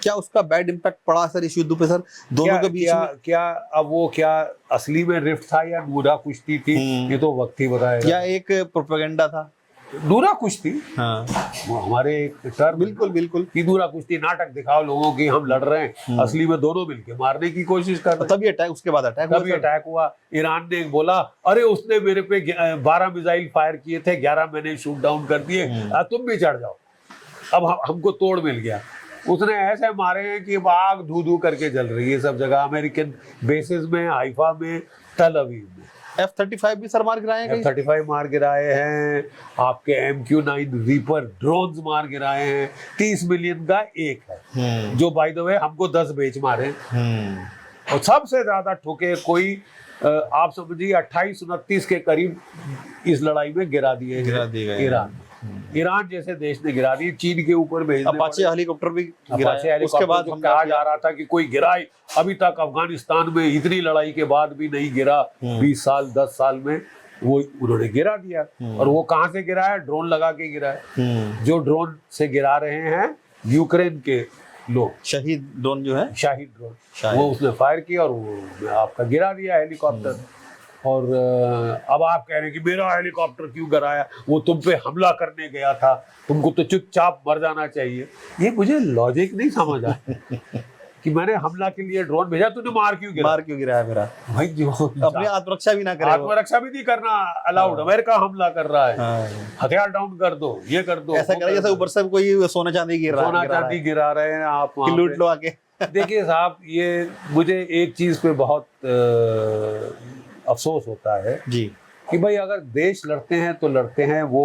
क्या उसका बैड इम्पैक्ट पड़ा सर इस युद्ध पे सर, दोनों के बीच में? क्या अब वो क्या असली में रिफ्ट था या नूरा कुश्ती थी, ये तो वक्त ही बताएगा। या एक प्रोपेगेंडा था? नूरा कुश्ती, हाँ, वो हमारे एक टर्म, बिल्कुल बिल्कुल, कि नूरा कुश्ती नाटक दिखाओ लोगों की, हम लड़ रहे हैं, असली में दोनों मिलके मारने की कोशिश कर रहे हैं। तभी अटैक, उसके बाद अटैक तभी अटैक हुआ। ईरान ने बोला अरे उसने मेरे पे 12 मिसाइल फायर किए थे, 11 मैंने शूट डाउन कर दिए, तुम भी चढ़ जाओ। अब हमको तोड़ मिल गया। उसने ऐसे मारे हैं कि आग धू धू करके जल रही है सब जगह, अमेरिकन बेसिस में, हाइफा में, तल अवीव में। F-35 भी सर मार गिराए हैं? F-35 मार गिराए हैं, आपके MQ-9 रीपर ड्रोन्स मार गिराए हैं। 30 मिलियन का एक है, जो बाय द वे हमको 10 बेच मारे। और सबसे ज्यादा ठोके कोई आप समझिए 28-29 के करीब इस लड़ाई में गिरा दिए गए। ईरान जैसे देश ने गिरा दी। चीन के ऊपर अपाचे हेलीकॉप्टर भी गिराए। उसके बाद हम कहा जा रहा था कि कोई गिराए, अभी तक अफगानिस्तान में इतनी लड़ाई के बाद भी नहीं गिरा। 20 साल 10 साल में वो उन्होंने गिरा दिया। और वो कहाँ से गिराया? ड्रोन लगा के गिराया। जो ड्रोन से गिरा रहे हैं यूक्रेन के लोग, शहीद ड्रोन जो है, शाहिद ड्रोन, वो उसने फायर किया और वो आपका गिरा दिया हेलीकॉप्टर। और अब आप कह रहे हैं कि मेरा हेलीकॉप्टर क्यों गिराया, वो तुम पे हमला करने गया था, तुमको तो चुपचाप मर जाना चाहिए। ये मुझे लॉजिक नहीं समझ आया कि मैंने हमला के लिए ड्रोन भेजा, तूने मार क्यों गिराया मेरा भाई? जो अपनी आत्मरक्षा भी ना करे, आत्मरक्षा भी नहीं करना अलाउड। अमेरिका हमला कर रहा है, हथियार डाउन कर दो, ये कर दो, ऐसा कर, जैसे ऊपर से कोई सोना चांदी गिरा रहे हैं आप, लूट लो आके। देखिए साहब, ये मुझे एक चीज पे बहुत अफसोस होता है जी, कि भाई अगर देश लड़ते हैं तो लड़ते हैं वो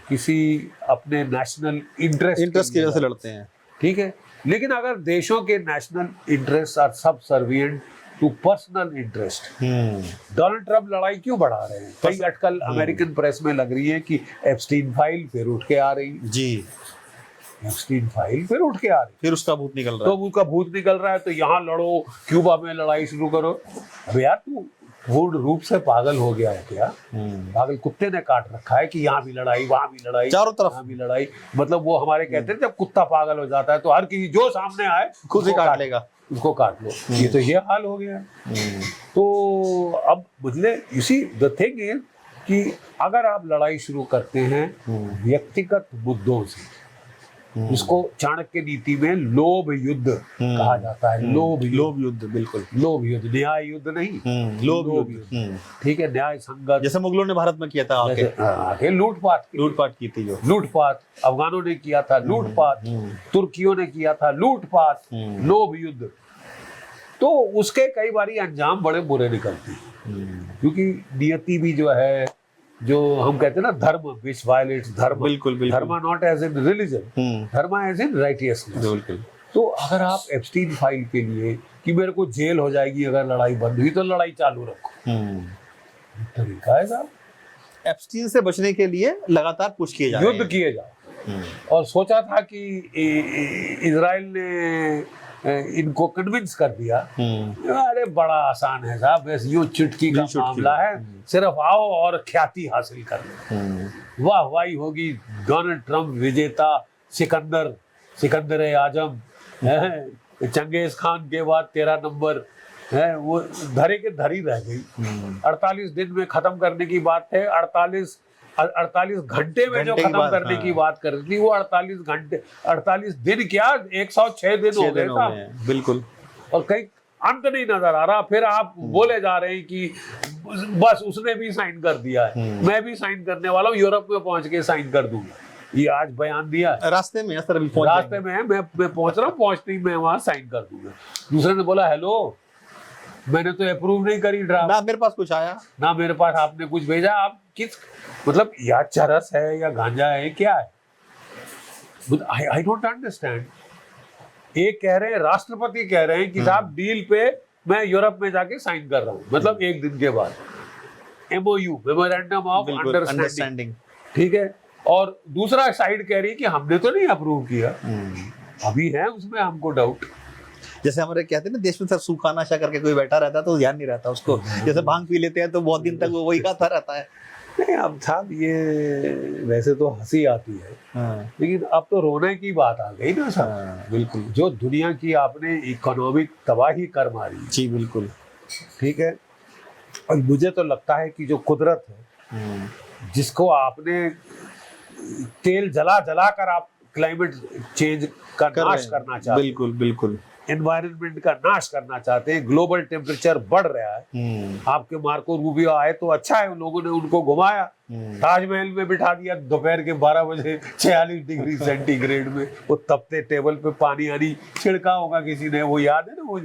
किसी अपने नेशनल इंटरेस्ट की वजह से लड़ते हैं, ठीक है। लेकिन अगर देशों के national interest are subservient to personal interest, Donald Trump लड़ाई क्यों बढ़ा रहे हैं? कई अटकल अमेरिकन प्रेस में लग रही है कि एप्स्टीन फाइल फिर उठ के आ रही जी, एप्स्टीन फाइल फिर उठ के आ रही, फिर उसका भूत निकल रहा है। तो उसका भूत निकल रहा है, तो यहाँ लड़ो, क्यूबा में लड़ाई शुरू करो। अब यार तू पूर्ण रूप से पागल हो गया है क्या? पागल कुत्ते ने काट रखा है कि यहाँ भी लड़ाई, वहां भी लड़ाई, चारों तरफ यहाँ भी लड़ाई। मतलब वो हमारे कहते हैं जब कुत्ता पागल हो जाता है तो हर किसी जो सामने आए खुद ही काट लेगा, उसको काट लो। ये तो ये हाल हो गया। तो अब बुझले, you see the thing is कि अगर आप लड़ाई शुरू करते हैं व्यक्तिगत मुद्दों से, इसको चाणक्य नीति में लोभ युद्ध कहा जाता है। लोभ युद्ध, बिल्कुल लोभ युद्ध, न्याय युद्ध नहीं, लोभ युद्ध, ठीक है। न्याय संगत, जैसे मुगलों ने भारत में किया था, आके लूटपाट की थी, जो लूटपाट अफगानों ने किया था, लूटपाट तुर्कियों ने किया था, लूटपाट, लोभ युद्ध। तो उसके कई बारी अंजाम बड़े बुरे निकलते हैं, क्योंकि नियति भी जो है, जो हम कहते हैं ना धर्म, विच वायलेट्स धर्म, बिल्कुल धर्म नॉट एज इन रिलीजन, धर्म एज इन राइटियसनेस। बिल्कुल। तो अगर आप एप्स्टीन फाइल के लिए कि मेरे को जेल हो जाएगी अगर लड़ाई बंद हुई, तो लड़ाई चालू रखो, तरीका है साहब। एप्स्टीन से बचने के लिए लगातार पुश किए जा रहे हैं, युद्ध किए जाओ। और सोचा था कि इजराइल ने इनको कन्विंस कर दिया, अरे बड़ा आसान है साहब, बस यूं चुटकी का मामला है, सिर्फ आओ और ख्याति हासिल कर लो, वाहवाही होगी, डोनाल्ड ट्रम्प विजेता, सिकंदर आजम, चंगेज खान के बाद 13 नंबर है, वो धरे के धरी रह गई। 48 दिन में खत्म करने की बात है, 48 घंटे में जो खत्म करने की बात कर रही थी, वो 48 घंटे, 48 दिन क्या, 106 दिन हो गए था, बिल्कुल। और कहीं अंत नहीं नजर आ रहा। फिर आप बोले जा रहे हैं कि बस उसने भी साइन कर दिया है, मैं भी साइन करने वाला हूँ, यूरोप में पहुंच के साइन कर दूंगा। ये आज बयान दिया, रास्ते में है, मैं पहुंच रहा हूँ, पहुंचते ही मैं वहां साइन कर दूंगा। दूसरे ने बोला हेलो, मैंने तो अप्रूव नहीं करी ड्राफ्ट, ना मेरे पास कुछ आया, ना मेरे पास आपने कुछ भेजा, आप किस मतलब या चरस है या गांजा है, क्या है? I don't understand. एक कह रहे हैं, राष्ट्रपति कह रहे हैं कि साहब डील पे मैं यूरोप में जाके साइन कर रहा हूँ, मतलब एक दिन के बाद, MOU, मेमोरेंडम ऑफ अंडरस्टैंडिंग, ठीक है। और दूसरा साइड कह रही है कि हमने तो नहीं अप्रूव किया, अभी है उसमें हमको डाउट। जैसे हमारे कहते हैं ना देश में सर सूखा नशा करके कोई बैठा रहता है तो ध्यान नहीं रहता उसको, जैसे भांग पी लेते हैं तो बहुत दिन तक वो वही खाता रहता है। नहीं अब साहब ये वैसे तो हंसी आती है, हाँ, लेकिन अब तो रोने की बात आ गई ना सर। हाँ, बिल्कुल जो दुनिया की आपने इकोनॉमिक तबाही कर मारी, जी बिल्कुल। ठीक है, और मुझे तो लगता है कि जो कुदरत है जिसको आपने तेल जला जला कर आप क्लाइमेट चेंज का नाश करना चाहते हैं, बिल्कुल बिल्कुल, एनवायरनमेंट का नाश करना चाहते हैं, ग्लोबल टेम्परेचर बढ़ रहा है। आपके मार्को रूबियो आए तो अच्छा है, लोगों ने उनको घुमाया, ताजमहल में बिठा दिया दोपहर के 12 बजे 46 डिग्री सेंटीग्रेड में, वो तपते टेबल पे पानी आनी छिड़का होगा किसी ने, वो याद है ना वो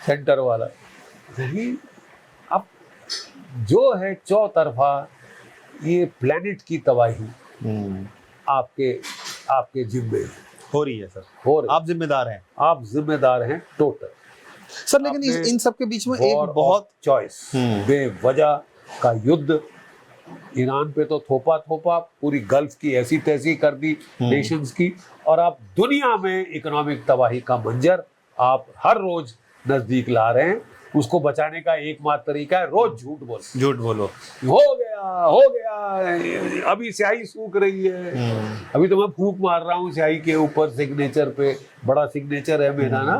सेंटर वाला। नहीं, अब जो है चौतरफा ये प्लेनेट की तबाही आपके जिम्मे हो रही है सर, हो रही, आप जिम्मेदार हैं, आप जिम्मेदार हैं टोटल सर। लेकिन इन सब के बीच में एक बहुत चॉइस, बेवजह का युद्ध ईरान पे तो थोपा पूरी गल्फ की ऐसी तैसी कर दी नेशंस की, और आप दुनिया में इकोनॉमिक तबाही का मंजर आप हर रोज नजदीक ला रहे हैं। उसको बचाने का एकमात्र तरीका है रोज झूठ बोलो, हो गया अभी स्याही सूख रही है, अभी तो मैं फूंक मार रहा हूँ स्याही के ऊपर, सिग्नेचर पे बड़ा सिग्नेचर है मेरा ना,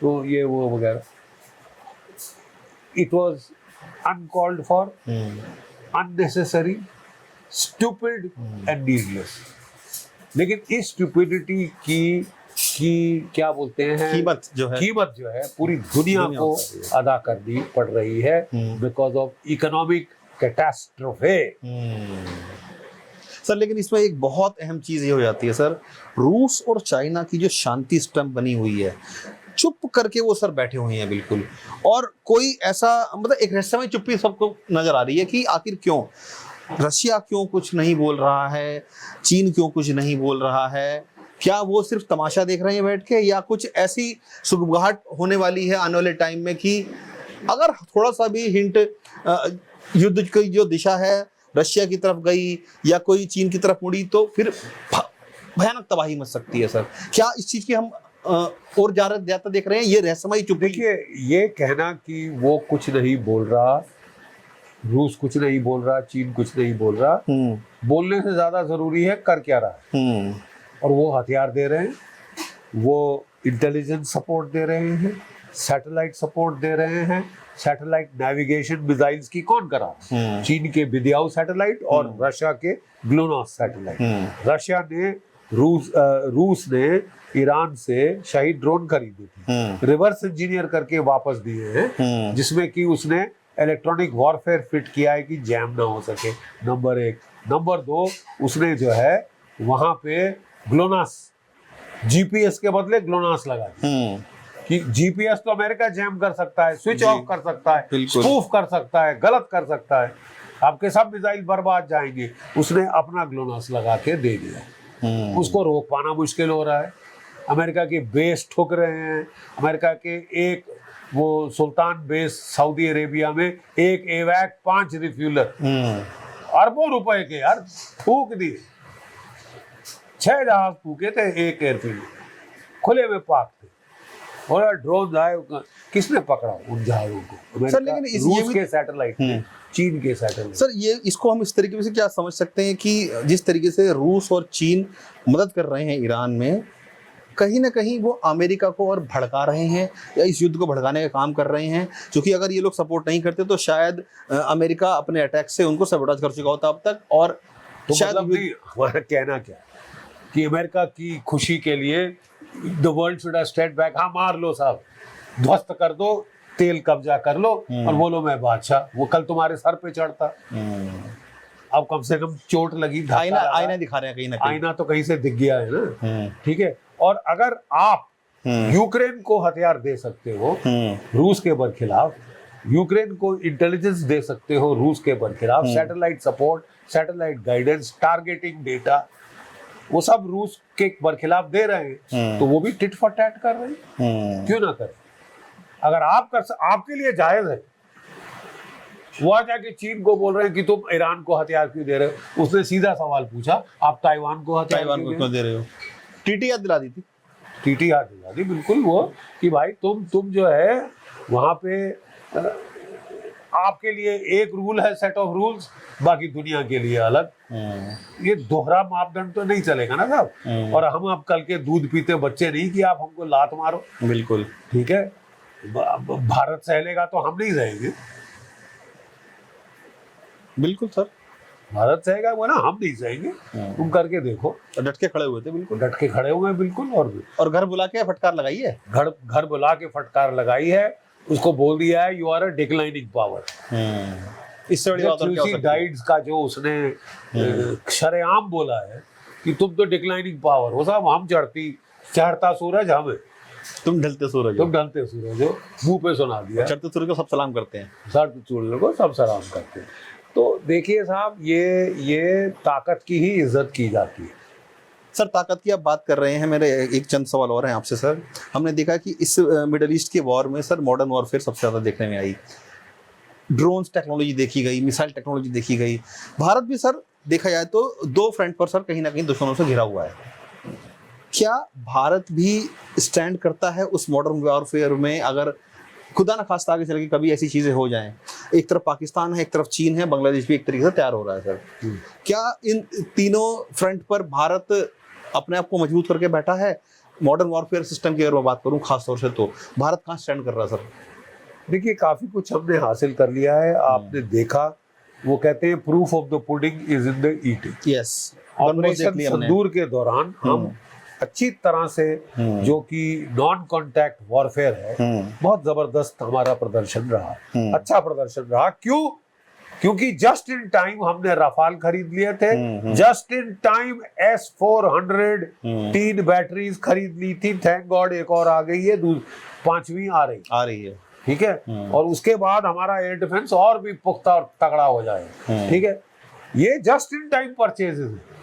तो ये वो वगैरह। It was uncalled for, unnecessary, stupid and needless. लेकिन इस स्टूपिडिटी की क्या बोलते हैं कीमत जो है पूरी दुनिया को अदा करनी पड़ रही है बिकॉज ऑफ इकोनॉमिक कैटास्ट्रोफे। सर लेकिन इसमें एक बहुत अहम चीज ये हो जाती है सर, रूस और चाइना की जो शांति स्टंप बनी हुई है, चुप करके वो सर बैठे हुए हैं बिल्कुल, और कोई ऐसा मतलब एक रहस्यमय चुप्पी सबको नजर आ रही है कि आखिर क्यों रशिया क्यों कुछ नहीं बोल रहा है, चीन क्यों कुछ नहीं बोल रहा है, क्या वो सिर्फ तमाशा देख रहे हैं बैठ के, या कुछ ऐसी सुगबुगाहट होने वाली है आने वाले टाइम में कि अगर थोड़ा सा भी हिंट युद्ध की जो दिशा है रशिया की तरफ गई या कोई चीन की तरफ मुड़ी तो फिर भयानक तबाही मच सकती है सर। क्या इस चीज की हम और ज्यादा देख रहे हैं ये रहस्यमय चुप्पी? देखिए, ये कहना कि वो कुछ नहीं बोल रहा, रूस कुछ नहीं बोल रहा, चीन कुछ नहीं बोल रहा, बोलने से ज्यादा जरूरी है कर क्या रहा है। और वो हथियार दे रहे हैं, वो इंटेलिजेंस सपोर्ट दे रहे हैं, सैटेलाइट सपोर्ट दे रहे हैं। सैटेलाइट नेविगेशन मिसाइल्स की कौन करा? चीन के बिदियाऊ सैटेलाइट और रशिया के ग्लोनास सैटेलाइट। रशिया ने रूस ने ईरान से शाहिद ड्रोन खरीदे थे, रिवर्स इंजीनियर करके वापस दिए हैं, जिसमें कि उसने इलेक्ट्रॉनिक वॉरफेयर फिट किया है कि जैम ना हो सके, नंबर 1। नंबर 2, उसने जो है वहां पे ग्लोनास, जीपीएस के बदले ग्लोनास लगा कि जीपीएस तो अमेरिका जैम कर सकता है, स्विच ऑफ कर सकता है, स्पूफ कर सकता है, गलत कर सकता है, आपके सब मिसाइल बर्बाद जाएंगे। उसने अपना ग्लोनास लगा के दे दिया। उसको रोक पाना मुश्किल हो रहा है। अमेरिका के बेस ठुक रहे हैं। अमेरिका के एक वो सुल्तान बेस सऊदी अरेबिया में एक एवैक 5 रिफ्यूलर अरबों रुपए के यार फूक दिए। 6 जहाज फूके थे एक एयरफील्ड, खुले में पाक थे, और ड्रोन आए, किसने पकड़ा उन जहाजों को? सर लेकिन रूस के सैटेलाइट, चीन के सैटेलाइट। सर ये इसको हम इस तरीके से क्या समझ सकते हैं कि जिस तरीके से रूस और चीन मदद कर रहे हैं ईरान में, कहीं ना कहीं वो अमेरिका को और भड़का रहे हैं या इस युद्ध को भड़काने का काम कर रहे हैं, क्योंकि अगर ये लोग सपोर्ट नहीं करते तो शायद अमेरिका अपने अटैक से उनको सबोटाज कर चुका होता अब तक। और तो शायद मतलब नहीं, हमारा कहना क्या कि अमेरिका की खुशी के लिए the world should have state back. हाँ, मार लो साहब, ध्वस्त कर दो, तेल कब्जा कर लो और बोलो मैं बादशाह। वो कल तुम्हारे सर पे चढ़ता, अब कम से कम चोट लगी, आईना दिखा रहे हैं कहीं ना कहीं, आईना तो कहीं से दिख गया है ना, ठीक है। और अगर आप यूक्रेन को हथियार दे सकते हो रूस के बरखिलाफ, यूक्रेन को इंटेलिजेंस दे सकते हो रूस के बरखिलाफ, satellite support, satellite guidance, targeting data, वो सब रूस के बरखिलाफ दे रहे हैं, तो वो भी टिट फॉर टैट कर रहे हैं, क्यों ना करें? अगर आपके लिए जायज है, वो आ जाके चीन को बोल रहे हैं कि तुम ईरान को हथियार क्यों दे रहे हो। उसने सीधा सवाल पूछा, आप ताइवान को हथियार क्यों दे रहे हो? टीटी याद दिला दी थी, टीटीआर दिला दी बिल्कुल वो, कि भाई तुम जो है वहां पे आपके लिए एक रूल है, सेट ऑफ रूल्स, बाकी दुनिया के लिए अलग। ये दोहरा मापदंड तो नहीं चलेगा ना साहब। और हम अब कल के दूध पीते बच्चे नहीं कि आप हमको लात मारो। बिल्कुल ठीक है, भारत सहलेगा तो हम नहीं सहेंगे। बिल्कुल सर, भारत सहेगा वो ना, हम नहीं सहेंगे। तुम करके देखो। डट के खड़े हुए थे, बिल्कुल डट के खड़े हुए हैं बिल्कुल। और घर बुला के फटकार लगाई है, घर बुला के फटकार लगाई है, उसको बोल दिया है you are a declining power. इससे बड़ी बात और क्या हो सकती है? गाइड्स का जो उसने शरेआम बोला है कि तुम तो डिक्लाइनिंग पावर हो साहब, हम चढ़ता सूरज हम है, तुम ढलते सूरज तुम ढलते सूरज हो। मुंह पे सुना दिया। चढ़ते सूरज को सब सलाम करते हैं, चढ़ते सूरज को सब सलाम करते हैं। तो देखिए साहब, ये ताकत की ही इज्जत की जाती है। सर ताकत की आप बात कर रहे हैं, मेरे एक चंद सवाल और हैं आपसे सर। हमने देखा कि इस मिडल ईस्ट के वॉर में सर मॉडर्न वॉरफेयर सबसे ज़्यादा देखने में आई। ड्रोन्स टेक्नोलॉजी देखी गई, मिसाइल टेक्नोलॉजी देखी गई। भारत भी सर देखा जाए तो दो फ्रंट पर सर कहीं ना कहीं दुश्मनों से घिरा हुआ है। क्या भारत भी स्टैंड करता है उस मॉडर्न वॉरफेयर में, अगर खुदा न खास्ता आगे चल के कभी ऐसी चीजें हो जाएं? एक तरफ पाकिस्तान है, एक तरफ चीन है, बांग्लादेश भी एक तरीके से तैयार हो रहा है सर। क्या इन तीनों फ्रंट पर भारत अपने आप को मजबूत करके बैठा है? मॉडर्न वॉरफेयर सिस्टम की अगर मैं बात करूं खास तौर से, तो भारत कहाँ स्टैंड कर रहा है सर? देखिए, काफी कुछ हमने हासिल कर लिया है। आपने देखा, वो कहते हैं proof of the pudding is in the eating. Yes, operation Sindoor के दौरान हम अच्छी तरह से, जो कि नॉन कॉन्टैक्ट वॉरफेयर है, बहुत जबरदस्त हमारा प्रदर्शन रहा, अच्छा प्रदर्शन रहा। क्यों? क्योंकि जस्ट इन टाइम हमने राफाल खरीद लिए थे, just in time S-400 3 batteries खरीद ली थी। थैंक गॉड एक और आ गई है, 5वीं आ रही है। ठीक है, और उसके बाद हमारा एयर डिफेंस और भी पुख्ता और तगड़ा हो जाए। ठीक है, ये जस्ट इन टाइम परचेजेस है।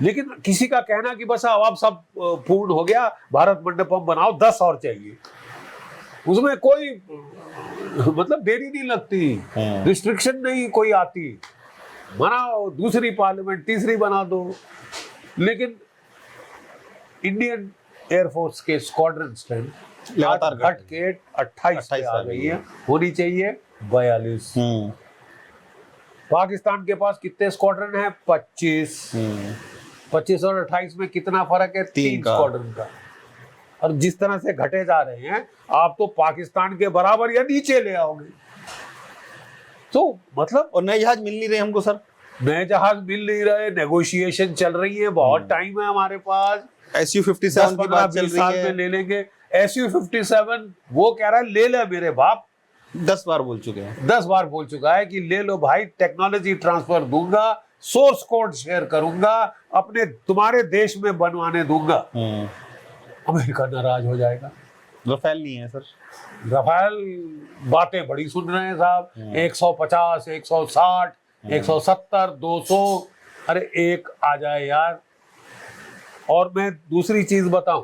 लेकिन किसी का कहना कि बस अब सब पूर्ण हो गया, भारत मंडपम बनाओ, 10 और चाहिए, उसमें कोई मतलब देरी नहीं लगती, रिस्ट्रिक्शन नहीं कोई आती, बनाओ, दूसरी पार्लियामेंट, तीसरी बना दो। लेकिन इंडियन एयरफोर्स के स्क्वाड्रन स्ट्रेंथ लगातार घट के 28 आ गई है, होनी चाहिए 42। पाकिस्तान के पास कितने स्क्वाड्रन है? 25। 25 और 28 में कितना फर्क है? 3 स्क्वाड्रन का। और जिस तरह से घटे जा रहे हैं, आप तो पाकिस्तान के बराबर या नीचे ले आओगे। तो मतलब, और नए जहाज मिल नहीं रहे हमको सर, नए जहाज मिल नहीं रहे, नेगोशिएशन चल रही है, बहुत टाइम है हमारे पास। Su-57 की बात चल रही है, ले लेंगे। Su-57 वो कह रहा है ले ले मेरे बाप, 10 बार बोल चुके हैं, 10 बार बोल चुका है कि ले लो भाई, टेक्नोलॉजी ट्रांसफर दूंगा, सोर्स कोड शेयर करूंगा, अपने तुम्हारे देश में बनवाने दूंगा। अमेरिका नाराज हो जाएगा। राफेल नहीं है सर, राफेल बातें बड़ी सुन रहे हैं साहब, 150, 160, 170, 200, अरे एक आ जाए यार। और मैं दूसरी चीज बताऊं,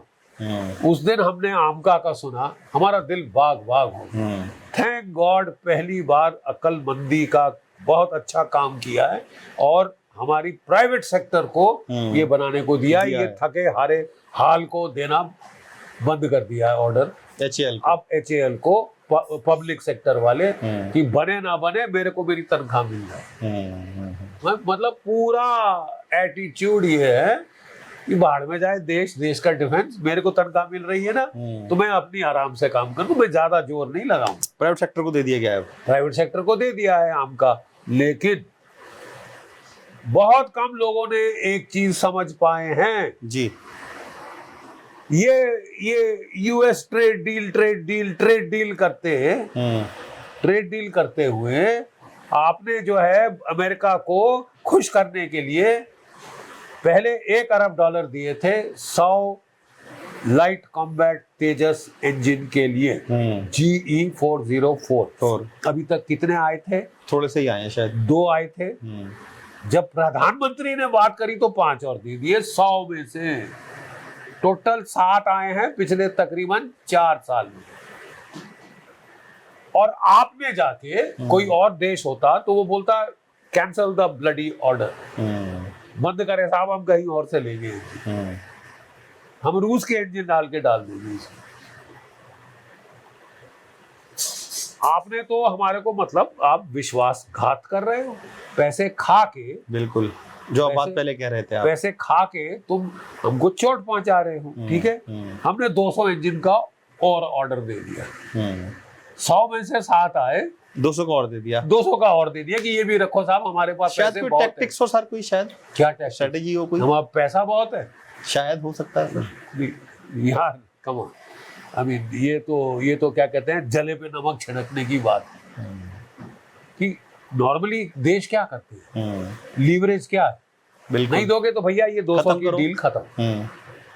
उस दिन हमने आमका का सुना, हमारा दिल बाग बाग हो गया। थैंक गॉड, पहली बार अक्लमंदी का बहुत अच्छा काम किया है और हमारी प्राइवेट सेक्टर को ये बनाने को दिया। ये थके हारे हाल को देना बंद कर दिया है ऑर्डर, HAL अब HAL को पब्लिक सेक्टर वाले कि बने ना बने, मेरे को मेरी तनख्वाह मिल जाए। मतलब पूरा एटीट्यूड ये है कि बाहर में जाए देश का डिफेंस, मेरे को तनख्वाह मिल रही है ना, तो मैं अपनी आराम से काम करूं, मैं ज्यादा जोर नहीं लगाऊं। प्राइवेट सेक्टर को दे दिया गया है, प्राइवेट सेक्टर को दे दिया है आम का। लेकिन बहुत कम लोगों ने एक चीज समझ पाए हैं जी, ये यूएस ट्रेड डील करते हैं, ट्रेड डील करते हुए आपने जो है अमेरिका को खुश करने के लिए पहले $1 अरब दिए थे 100 लाइट कॉम्बैट तेजस इंजन के लिए, GE-404। अभी तक कितने आए थे? थोड़े से ही आए हैं, शायद 2 आए थे। जब प्रधानमंत्री ने बात करी तो 5 और दे दिए। 100 में से टोटल 7 आए हैं पिछले तकरीबन 4 साल में। और आप में जाके कोई और देश होता तो वो बोलता कैंसल द ब्लडी ऑर्डर, बंद करे साहब, हम कहीं और से लेंगे। हम रूस के इंजन डाल देंगे इसमें। आपने तो हमारे को मतलब आप विश्वासघात कर रहे हो, पैसे खा के। बिल्कुल, जो आप बात पहले कह रहे थे आप। पैसे खा के तुम हमको चोट पहुंचा रहे हो, ठीक है। हमने 200 इंजन का और ऑर्डर दे दिया, 100 में से 7 आए, 200 का और दे दिया, 200 का और दे दिया कि ये भी रखो साहब, हमारे पास शायद पैसे कोई बहुत टैक्टिक्स हो सर, कोई शायद क्या स्ट्रेटेजी हो कोई, हमारा पैसा बहुत है, शायद हो सकता है सर। यार कम ऑन, आई मीन ये तो क्या कहते हैं, जले पे नमक छिड़कने की बात है कि नॉर्मली देश क्या करते हैं, लीवरेज क्या है, नहीं दोगे तो भैया ये 200 की डील खत्म।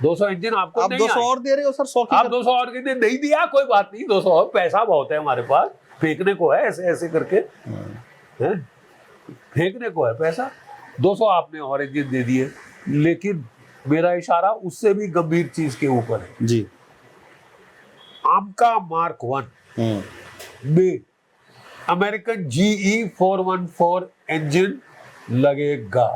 200 इंजन आपको आप नहीं 200 और दे रहे हो सर, 100 की आप 200 और के नहीं दिया कोई बात नहीं, 200 और पैसा बहुत है हमारे पास, फेंकने को है ऐसे ऐसे करके, हैं? फेंकने को है पैसा। 200 आपने और इंजन दे दिए, लेकिन मेरा इशारा उससे भी गंभीर चीज के ऊपर है जी। आमका मार्क 1 में अमेरिकन GE 414 इंजन लगेगा।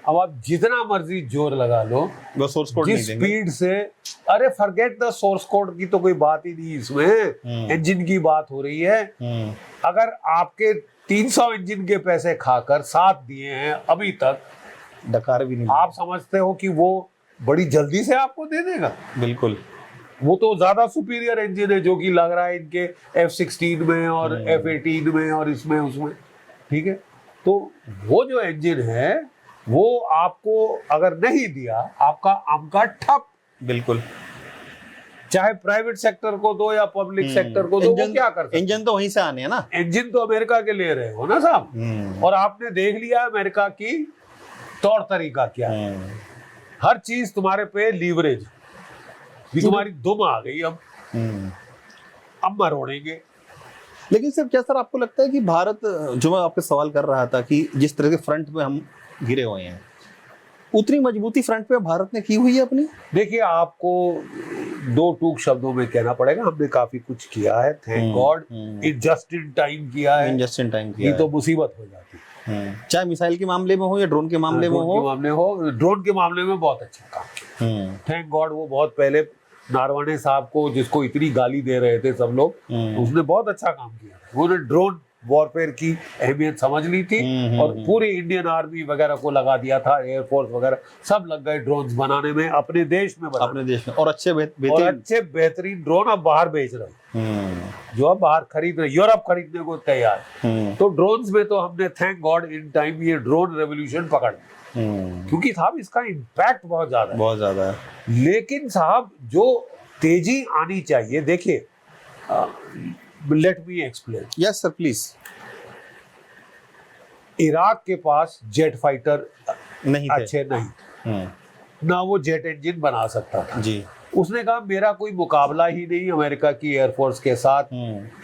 अब आप जितना मर्जी जोर लगा लो, वो सोर्स कोड नहीं जिस देंगे। स्पीड से, अरे फॉरगेट द सोर्स कोड की तो कोई बात ही नहीं इसमें, इंजन की बात हो रही है। अगर आपके 300 इंजन के पैसे खाकर 7 दिए हैं अभी तक, डकार भी नहीं, आप समझते हो कि वो बड़ी जल्दी से आपको दे देगा? बिल्कुल। वो तो ज्यादा सुपीरियर इंजन है जो कि लग रहा है इनके F-16 में और F-18 में और इसमें उसमें, ठीक है। तो वो जो इंजन है वो आपको अगर नहीं दिया, आपका आमका ठप। बिल्कुल, चाहे प्राइवेट सेक्टर को दो या पब्लिक सेक्टर को दो, वो क्या कर सकते? इंजन तो वहीं से आने हैं ना, इंजन तो अमेरिका के ले रहे हो ना साहब। और आपने देख लिया अमेरिका की तौर तरीका क्या है, हर चीज तुम्हारे पे लीवरेज, तुम्हारी दुम आ गई, अब मरोड़ेंगे। लेकिन सिर्फ क्या सर आपको लगता है कि भारत, जो मैं आपसे सवाल कर रहा था कि जिस तरह के फ्रंट पे हम घिरे हुए हैं, उतनी मजबूती फ्रंट पे भारत ने की हुई है अपनी? देखिए, आपको 2 टूक शब्दों में कहना पड़ेगा, हमने काफी कुछ किया है, thank God. Just in time किया है, जस्ट इन टाइम किया ये तो मुसीबत हो जाती है। चाहे मिसाइल के मामले में हो या ड्रोन के मामले में हो, ड्रोन के मामले में बहुत अच्छा काम किया, थैंक गॉड। वो बहुत पहले नारवणे साहब को, जिसको इतनी गाली दे रहे थे सब लोग, उसने बहुत अच्छा काम किया। उन्होंने ड्रोन वॉरफेयर की अहमियत समझ ली थी और पूरी इंडियन आर्मी वगैरह को लगा दिया था, एयरफोर्स वगैरह सब लग गए ड्रोन्स बनाने में, अपने देश में और अच्छे बेहतरीन ड्रोन अब बाहर बेच रहे हैं, जो अब बाहर खरीद रहे, यूरोप खरीदने को तैयार। तो ड्रोन्स में तो हमने थैंक गॉड इन टाइम ये ड्रोन रेवोल्यूशन पकड़, क्योंकि साहब इसका इम्पैक्ट बहुत ज्यादा है। लेकिन साहब जो तेजी आनी चाहिए, देखिए, let me explain. Yes sir, please. Iraq के पास जेट फाइटर नहीं अच्छे नहीं, ना वो जेट इंजन बना सकता था जी। उसने कहा मेरा कोई मुकाबला ही नहीं अमेरिका की एयरफोर्स के साथ,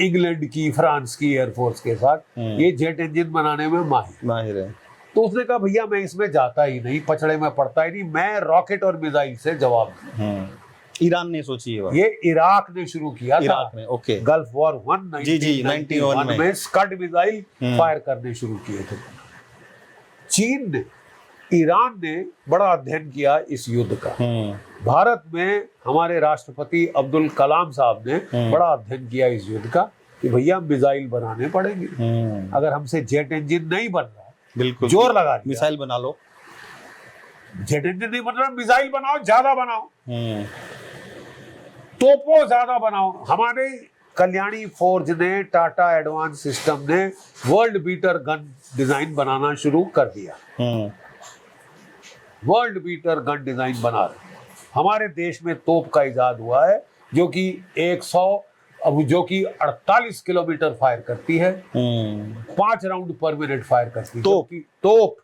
इंग्लैंड की, फ्रांस की एयरफोर्स के साथ, ये जेट इंजन बनाने में माहिर है। तो उसने कहा भैया मैं इसमें जाता ही नहीं, पछड़े में पड़ता ही नहीं, मैं रॉकेट और मिसाइल से जवाब दूं। ईरान ने सोची ये इराक ने शुरू किया था, इराक ने, ओके। गल्फ वॉर 1991 में स्कड मिसाइल फायर करने शुरू किए थे। चीन ने, ईरान ने बड़ा अध्ययन किया इस युद्ध का। भारत में हमारे राष्ट्रपति अब्दुल कलाम साहब ने बड़ा अध्ययन किया इस युद्ध का कि भैया मिसाइल बनाने पड़ेंगे, अगर हमसे जेट इंजन नहीं बन रहा, बिल्कुल जोर लगा दिया, मिसाइल बना लो, जेट इंजन नहीं बन रहा, मिसाइल बनाओ, ज्यादा बनाओ, तोपो ज्यादा बनाओ। हमारे कल्याणी फोर्ज ने, टाटा एडवांस सिस्टम ने वर्ल्ड बीटर गन डिजाइन बनाना शुरू कर दिया, वर्ल्ड बीटर गन डिजाइन बना रहे। हमारे देश में तोप का इजाद हुआ है जो कि 48 किलोमीटर फायर करती है, 5 राउंड पर मिनट फायर करती है तोप,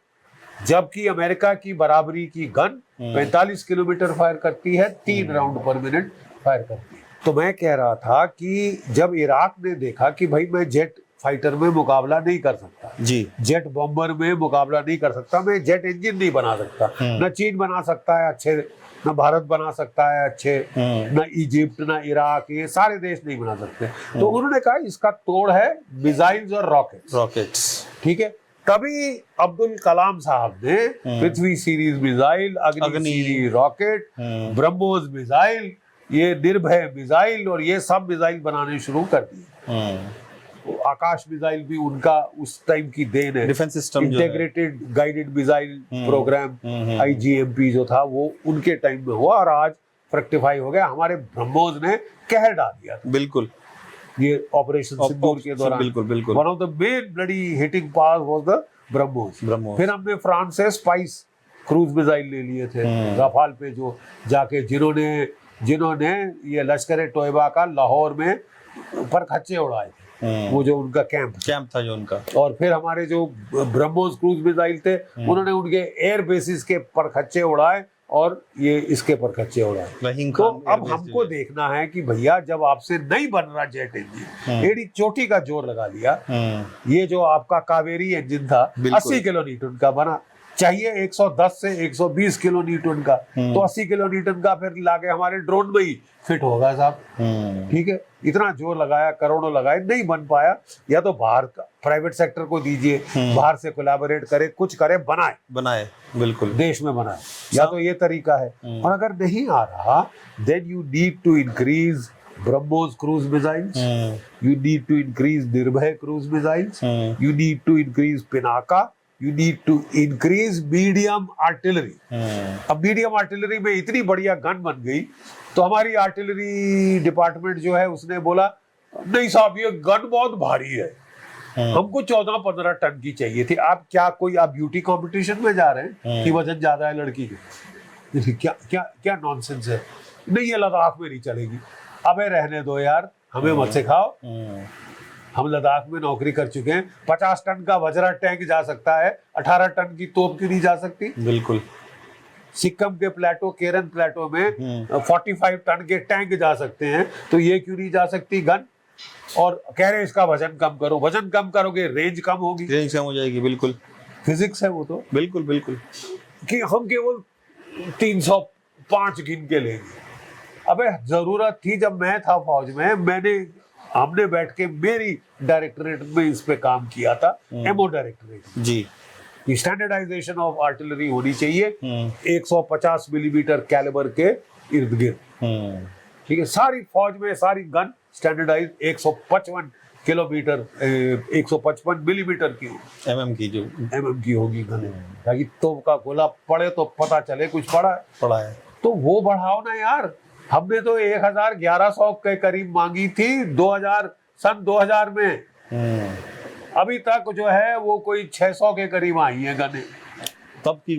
जबकि अमेरिका की बराबरी की गन 45 किलोमीटर फायर करती है, 3 राउंड पर मिनट फायर करती है। तो मैं कह रहा था कि जब इराक ने देखा कि भाई मैं जेट फाइटर में मुकाबला नहीं कर सकता जी, जेट बॉम्बर में मुकाबला नहीं कर सकता, मैं जेट इंजन नहीं बना सकता, न चीन बना सकता है अच्छे, न भारत बना सकता है अच्छे, न इजिप्ट, न इराक, ये सारे देश नहीं बना सकते। तो उन्होंने कहा इसका तोड़ है मिसाइल्स और रॉकेट्स। रॉकेट्स, ठीक है, तभी अब्दुल कलाम साहब ने पृथ्वी सीरीज मिसाइल, अग्नि सीरीज रॉकेट, ब्रह्मोस मिसाइल, ये निर्भय मिसाइल और ये सब मिसाइल बनाने शुरू कर दिए। आकाश मिसाइल भी उनका उस टाइम की देन है। Defence system, integrated guided missile programme IGMP जो था वो उनके टाइम में हुआ और आज फ्रक्टिफाई हो गया। हमारे ब्रह्मोस ने कहर डाल दिया था। बिल्कुल, ये ऑपरेशन सिंदूर के दौरान बिल्कुल बिल्कुल one of the main bloody hitting power was the BrahMos. फिर हमने फ्रांस से स्पाइस क्रूज मिसाइल ले लिए थे राफाल पे, जो जाके जिन्होंने ये लश्कर तोयबा का लाहौर में पर खच्चे उड़ाए थे, वो जो उनका कैंप था जो उनका। और फिर हमारे जो ब्रह्मोस क्रूज मिसाइल थे उन्होंने उनके एयर बेसिस के परखच्चे उड़ाए और ये इसके परखच्चे उड़ाए। तो अब हमको देखना है कि भैया जब आपसे नहीं बन रहा जेट इंजन, एडी चोटी का जोर लगा लिया, ये जो आपका कावेरी इंजन था 80 किलो न्यूटन का बना, चाहिए 110 से 120 किलो न्यूटन का, तो 80 किलो न्यूटन का फिर लाके हमारे ड्रोन में ही फिट होगा साहब। ठीक है, इतना जोर लगाया, करोड़ों लगाए, नहीं बन पाया। या तो बाहर का प्राइवेट सेक्टर को दीजिए, बाहर से कोलैबोरेट करे, कुछ करे, बनाए बिल्कुल देश में बनाए, या तो ये तरीका है। और अगर नहीं आ रहा, then you need to increase BrahMos cruise missiles, you need to increase Nirbhay cruise missiles, you need to increase Pinaka, you need to increase medium artillery। अब मीडियम आर्टिलरी में इतनी बढ़िया गन बन गई तो हमारी आर्टिलरी डिपार्टमेंट जो है उसने बोला नहीं साहब ये गन बहुत भारी है, हमको 14-15 टन की चाहिए थी। आप ब्यूटी कंपटीशन में जा रहे हैं कि वजन ज्यादा है लड़की के? क्या क्या क्या नॉनसेंस है। नहीं ये लद्दाख में नहीं चलेगी। अबे रहने दो यार, हमें मत सिखाओ। हम लद्दाख में नौकरी कर चुके हैं। 50 टन का वज्रा टैंक जा सकता है, 18 टन की तोप क्यों नहीं जा सकती? बिल्कुल। सिक्किम के प्लेटो, केरन प्लेटो में 45 टन के टैंक जा सकते हैं, तो ये क्यों नहीं जा सकती गन? और कह रहे इसका वजन कम करो। वजन कम करोगे रेंज कम होगी, रेंज कम हो जाएगी। बिल्कुल फिजिक्स है वो तो। बिल्कुल बिल्कुल कि हम केवल 305 गिन के लेंगे। अबे जरूरत थी जब मैं था फौज में, हमने बैठ के मेरी डायरेक्टरेट में इस पे काम किया था, MO directorate ji. Standardisation of artillery होनी चाहिए 150 मिलीमीटर कैलिबर के इर्द गिर्द। ठीक है, सारी फौज में सारी गन स्टैंडर्डाइज 155 किलोमीटर 155 मिलीमीटर की एमएम की होगी गन, ताकि तोप का गोला पड़े तो पता चले कुछ पड़ा है। तो वो बढ़ाओ ना यार। हमने तो 1100 के करीब मांगी थी सन 2000 में, अभी तक जो है वो कोई 600 के करीब आई है गने। तब की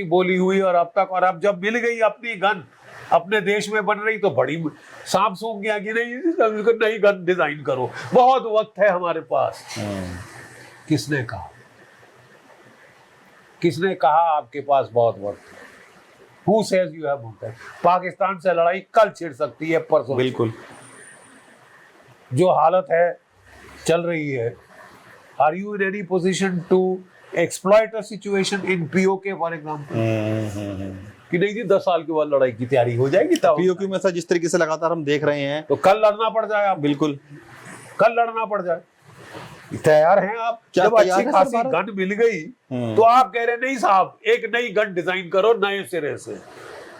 बोली हुई और अब तक। और अब जब मिल गई अपनी गन, अपने देश में बन रही, तो बड़ी सांप सूंघ गया कि नहीं नई गन डिजाइन करो, बहुत वक्त है हमारे पास। किसने कहा आपके पास बहुत वक्त है? Who says you have more time? Pakistan से लड़ाई कल छिड़ सकती है, परसों। बिल्कुल। जो हालत है चल रही है, are you in any position to exploit a situation in POK for example? कि नहीं जी 10 साल के बाद लड़ाई की तैयारी हो जाएगी तब। POK में जिस तरीके से लगातार हम देख रहे हैं, तो कल लड़ना पड़ जाए आप। बिल्कुल, कल लड़ना पड़ जाए। तैयार हैं आप? जब अच्छी खासी गन मिल गई तो आप कह रहे नहीं साहब एक नई गन डिजाइन करो नए सिरे से।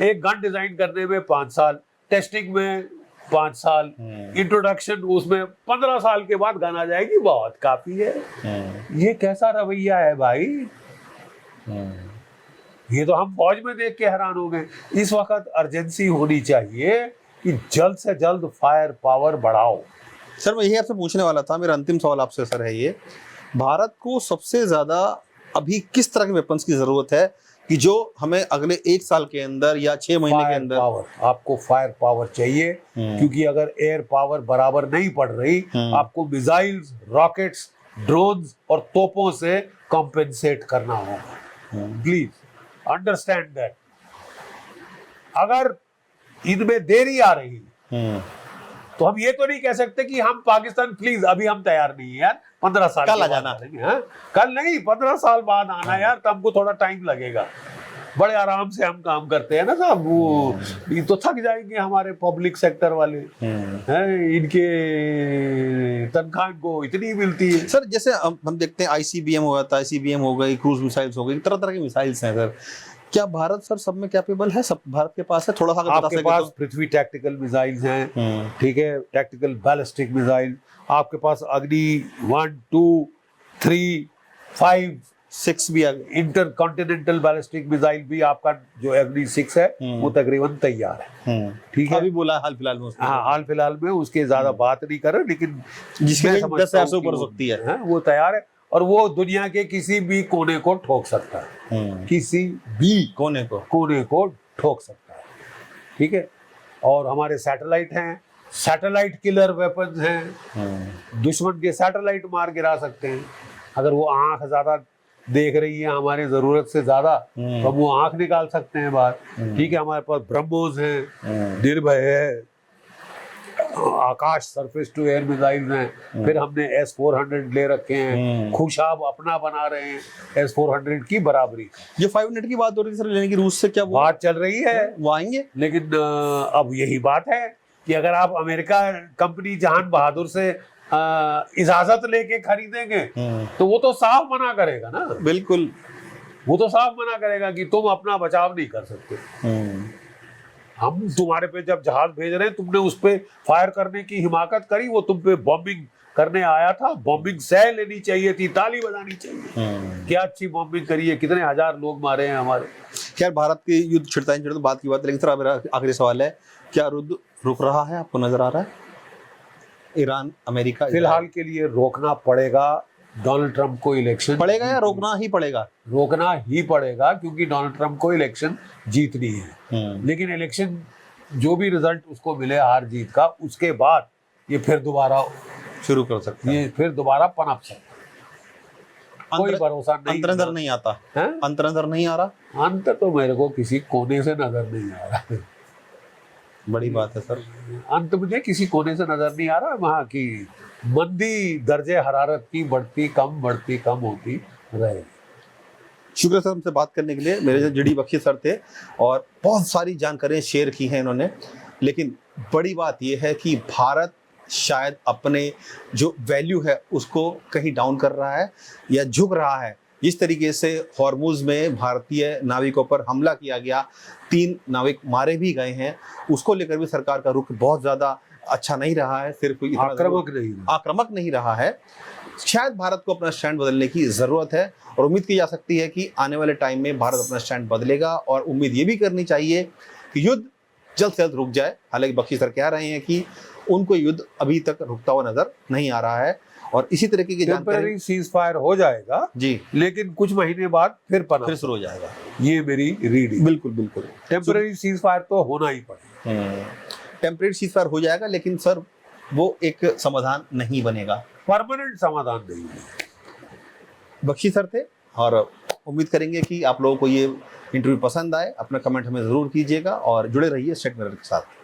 एक गन डिजाइन करने में 5 साल, टेस्टिंग में 5 साल, इंट्रोडक्शन उसमें 15 साल के बाद गन आ जाएगी, बहुत काफी है। ये कैसा रवैया है भाई? ये तो हम फौज में देख के हैरान हो गए। इस वक्त अर्जेंसी होनी चाहिए कि जल्द से जल्द फायर पावर बढ़ाओ। सर मैं यही आपसे पूछने वाला था, मेरा अंतिम सवाल आपसे सर है ये, भारत को सबसे ज्यादा अभी किस तरह के वेपन्स की जरूरत है कि जो हमें अगले 1 साल के अंदर या 6 महीने के अंदर? आपको फायर पावर चाहिए, क्योंकि अगर एयर पावर बराबर नहीं पड़ रही, आपको मिसाइल्स, रॉकेट्स, ड्रोन्स और तोपों से कॉम्पेंसेट करना होगा। Please understand that. अगर इनमें देरी आ रही तो हम ये तो नहीं कह सकते कि हम पाकिस्तान प्लीज अभी हम तैयार नहीं है यार, 15 साल कल आ जाना। कल नहीं, 15 साल बाद आना यार, तो हमको थोड़ा टाइम लगेगा। बड़े आराम से हम काम करते हैं ना साहब, वो ये तो थक जाएंगे हमारे पब्लिक सेक्टर वाले हैं, इनके तनख्वाह इनको इतनी मिलती है। सर जैसे हम देखते हैं आईसीबीएम हो जाता है, आईसीबीएम हो गई, क्रूज मिसाइल्स हो गई, तरह तरह की मिसाइल्स हैं सर। क्या भारत सर सब में कैपेबल है? सब भारत के पास है? थोड़ा सा अगर बता आपके सके पास तो। पृथ्वी टैक्टिकल मिसाइल्स हैं, ठीक है, टैक्टिकल बैलिस्टिक मिसाइल, आपके पास अग्नि 1 2 3 5 6 भी आ गए। इंटर कॉन्टिनेंटल बैलिस्टिक मिसाइल भी आपका जो अग्नि 6 है वो तकरीबन तैयार है, ठीक है। अभी बोला हाल फिलहाल में उसने। हाँ, हाल फिलहाल में उसके ज्यादा बात नहीं कर रहे, लेकिन जिसके मैं रेंज समझता 10,000 से हूँ कि ऊपर हो सकती है। वो तैयार है, और वो दुनिया के किसी भी कोने को ठोक सकता है, किसी भी कोने को ठोक सकता है, ठीक है। और हमारे सैटेलाइट हैं, सैटेलाइट किलर वेपन्स हैं, दुश्मन के सैटेलाइट मार गिरा सकते हैं। अगर वो आंख ज्यादा देख रही है हमारी जरूरत से ज्यादा, तो हम वो आंख निकाल सकते हैं बाहर, ठीक है। हमारे पास ब्रह्मोस हैं, निर्भय है, आकाश सरफेस टू एयर मिसाइल हैं, फिर हमने S-400 ले रखे हैं, खुशाब अपना बना रहे हैं S-400 की बराबरी का। ये 5 मिनट की बात हो रही थी सर लेने की रूस से, क्या वो बात चल रही है, वो आएंगे? लेकिन अब यही बात है कि अगर आप अमेरिका कंपनी जहान बहादुर से इजाजत लेके खरीदेंगे तो वो तो साफ मना करेगा ना, बिल्कुल, वो तो साफ मना करेगा कि तुम अपना बचाव नहीं कर सकते। हम तुम्हारे पे जब जहाज भेज रहे हैं, तुमने उस पे फायर करने की हिमाकत करी, वो तुम पे बॉम्बिंग करने आया था, बॉम्बिंग सह लेनी चाहिए थी, ताली बजानी चाहिए। क्या अच्छी बॉम्बिंग करी है, कितने हजार लोग मारे हैं हमारे। खैर भारत की युद्ध छिड़ता तो बात की बात है, लेकिन सर मेरा आखिरी सवाल है, क्या युद्ध रुक रहा है? आपको नजर आ रहा है ईरान अमेरिका? फिलहाल के लिए रोकना पड़ेगा डोनाल्ड ट्रंप को, इलेक्शन पड़ेगा या रोकना ही पड़ेगा? रोकना ही पड़ेगा, क्योंकि डोनाल्ड ट्रंप को इलेक्शन जीतनी है। लेकिन इलेक्शन जो भी रिजल्ट उसको मिले हार जीत का, उसके बाद ये फिर दोबारा शुरू कर सकते हैं, ये फिर दोबारा पनप सकता, कोई भरोसा नहीं। अंतर नजर नहीं आता है, अंतर नजर नहीं आ रहा। अंत तो मेरे को किसी कोने से नजर नहीं आ रहा। बड़ी बात है सर, अंत मुझे किसी कोने से नजर नहीं आ रहा। वहाँ की मंदी दर्जे हरारत की बढ़ती कम होती रहेगी। शुक्र सर हमसे बात करने के लिए। मेरे जो जीडी बख्शी सर थे और बहुत सारी जानकारियां शेयर की हैं इन्होंने, लेकिन बड़ी बात यह है कि भारत शायद अपने जो वैल्यू है उसको कहीं डाउन कर रहा है या झुक रहा है। जिस तरीके से हॉर्मुज में भारतीय नाविकों पर हमला किया गया, 3 नाविक मारे भी गए हैं, उसको लेकर भी सरकार का रुख बहुत ज़्यादा अच्छा नहीं रहा है, सिर्फ आक्रामक नहीं रहा है। शायद भारत को अपना स्टैंड बदलने की ज़रूरत है और उम्मीद की जा सकती है कि आने वाले टाइम में भारत अपना स्टैंड बदलेगा। और उम्मीद ये भी करनी चाहिए कि युद्ध जल्द से जल्द रुक जाए। हालांकि बख्शी सर कह रहे हैं कि उनको युद्ध अभी तक रुकता हुआ नजर नहीं आ रहा है और इसी तरीके की टेम्पररी सीज फायर हो जाएगा जी, लेकिन कुछ महीने बाद फिर शुरू हो जाएगा। ये मेरी रीडिंग। बिल्कुल टेम्पररी सीज फायर तो होना ही पड़ेगा। टेम्पररी सीज फायर हो जाएगा, लेकिन सर वो एक समाधान नहीं बनेगा, परमानेंट समाधान नहीं बनेगा। बख्शी सर थे और उम्मीद करेंगे कि आप लोगों को ये इंटरव्यू पसंद आए। अपना कमेंट हमें ज़रूर कीजिएगा और जुड़े रहिए स्टेट मिरर के साथ।